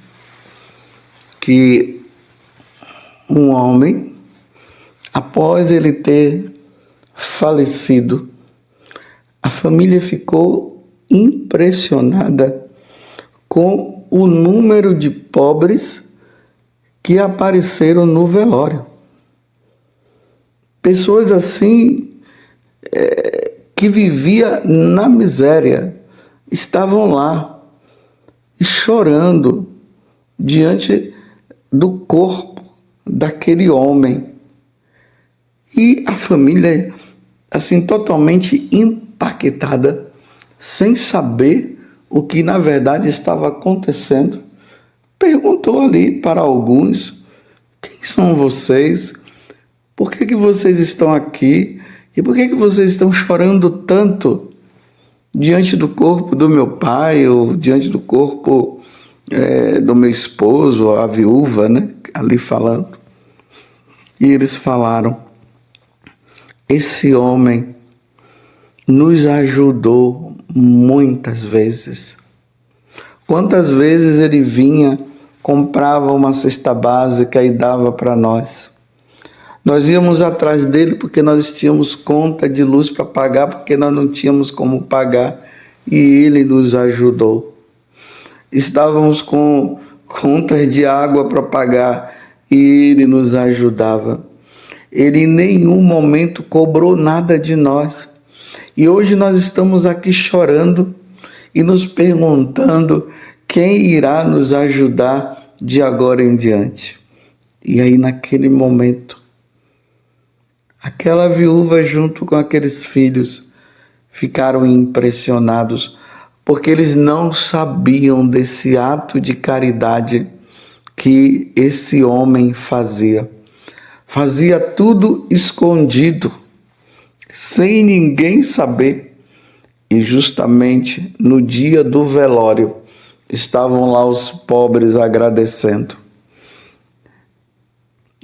que um homem, após ele ter falecido, a família ficou impressionada com o número de pobres que apareceram no velório. Pessoas assim, que viviam na miséria, estavam lá chorando diante do corpo daquele homem. E a família, assim, totalmente impactada, sem saber o que na verdade estava acontecendo, perguntou ali para alguns: quem são vocês? Por que vocês estão aqui? E por que vocês estão chorando tanto diante do corpo do meu pai, ou diante do corpo do meu esposo, a viúva, né? Ali falando. E eles falaram: esse homem nos ajudou muitas vezes. Quantas vezes ele vinha, comprava uma cesta básica e dava para nós. Nós íamos atrás dele porque nós tínhamos conta de luz para pagar, porque nós não tínhamos como pagar, e ele nos ajudou. Estávamos com contas de água para pagar e ele nos ajudava. Ele em nenhum momento cobrou nada de nós. E hoje nós estamos aqui chorando e nos perguntando quem irá nos ajudar de agora em diante. E aí, naquele momento, aquela viúva junto com aqueles filhos ficaram impressionados, porque eles não sabiam desse ato de caridade que esse homem fazia. Fazia tudo escondido, sem ninguém saber. E justamente no dia do velório, estavam lá os pobres agradecendo,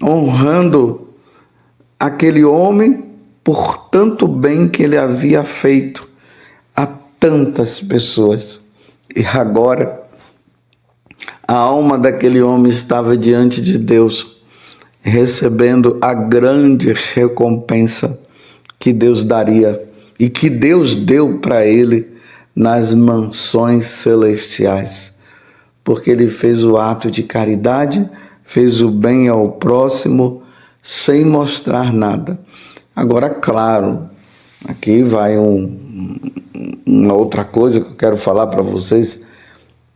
honrando aquele homem por tanto bem que ele havia feito a tantas pessoas. E agora, a alma daquele homem estava diante de Deus, recebendo a grande recompensa que Deus daria e que Deus deu para ele nas mansões celestiais, porque ele fez o ato de caridade, fez o bem ao próximo, sem mostrar nada. Agora, claro, aqui vai uma outra coisa que eu quero falar para vocês.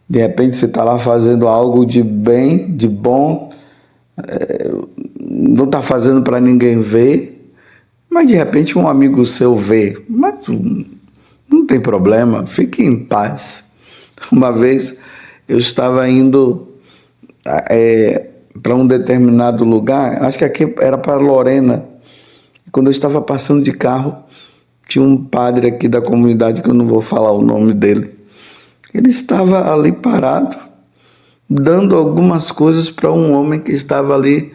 De repente você está lá fazendo algo de bem, de bom, não está fazendo para ninguém ver, mas de repente um amigo seu vê, mas não tem problema, fique em paz. Uma vez eu estava indo para um determinado lugar, acho que aqui era para Lorena. Quando eu estava passando de carro, tinha um padre aqui da comunidade, que eu não vou falar o nome dele. Ele estava ali parado, dando algumas coisas para um homem que estava ali,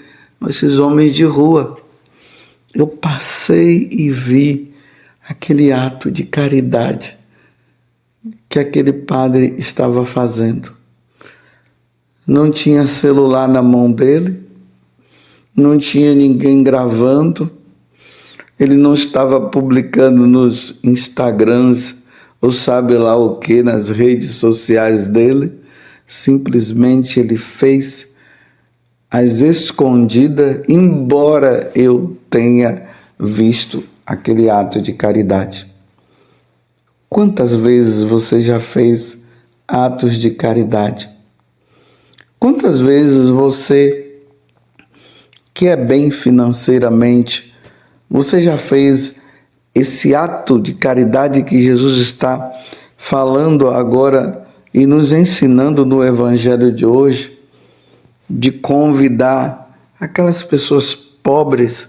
esses homens de rua. Eu passei e vi aquele ato de caridade que aquele padre estava fazendo. Não tinha celular na mão dele, não tinha ninguém gravando, ele não estava publicando nos Instagrams ou sabe lá o que, nas redes sociais dele. Simplesmente ele fez às escondidas, embora eu tenha visto aquele ato de caridade. Quantas vezes você já fez atos de caridade? Quantas vezes você, que é bem financeiramente, você já fez esse ato de caridade que Jesus está falando agora e nos ensinando no Evangelho de hoje de convidar aquelas pessoas pobres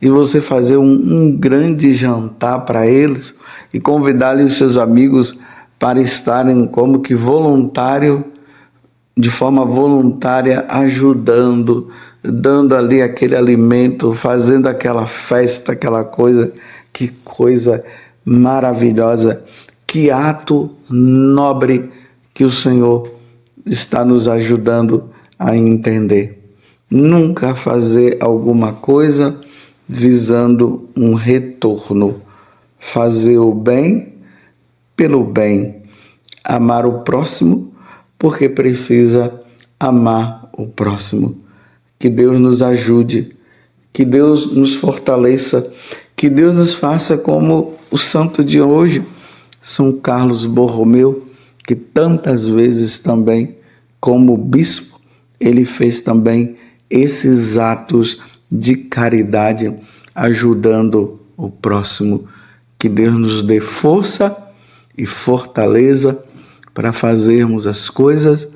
e você fazer um grande jantar para eles e convidar-lhes seus amigos para estarem como que voluntário, de forma voluntária, ajudando, dando ali aquele alimento, fazendo aquela festa, aquela coisa, que coisa maravilhosa, que ato nobre que o Senhor está nos ajudando a entender. Nunca fazer alguma coisa visando um retorno. Fazer o bem pelo bem. Amar o próximo porque precisa amar o próximo. Que Deus nos ajude, que Deus nos fortaleça, que Deus nos faça como o santo de hoje, São Carlos Borromeu, que tantas vezes também, como bispo, ele fez também esses atos de caridade, ajudando o próximo. Que Deus nos dê força e fortaleza para fazermos as coisas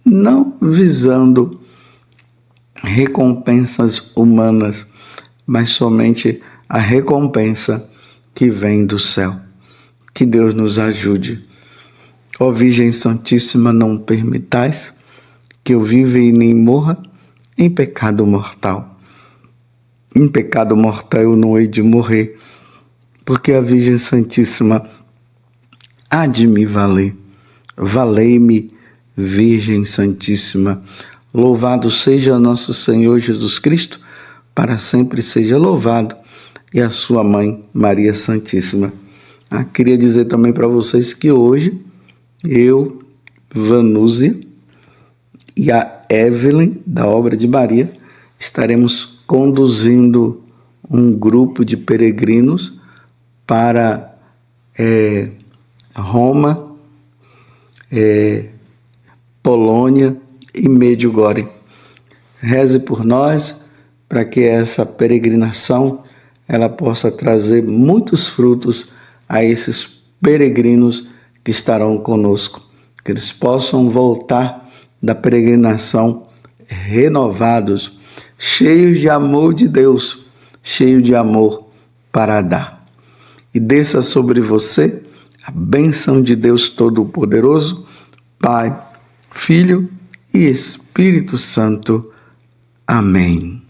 não visando recompensas humanas, mas somente a recompensa que vem do céu. Que Deus nos ajude. Ó Virgem Santíssima, não permitais que eu viva e nem morra em pecado mortal. Em pecado mortal eu não hei de morrer, porque a Virgem Santíssima há de me valer. Valei-me, Virgem Santíssima. Louvado seja nosso Senhor Jesus Cristo, para sempre seja louvado, e a sua mãe, Maria Santíssima. Queria dizer também para vocês que hoje eu, Vanúzia e a Evelyn, da Obra de Maria, estaremos conduzindo um grupo de peregrinos para Roma, Polônia e Medjugorje. Reze por nós para que essa peregrinação ela possa trazer muitos frutos a esses peregrinos que estarão conosco, que eles possam voltar da peregrinação renovados, cheios de amor de Deus, cheios de amor para dar. E desça sobre você a bênção de Deus Todo-Poderoso, Pai, Filho e Espírito Santo. Amém.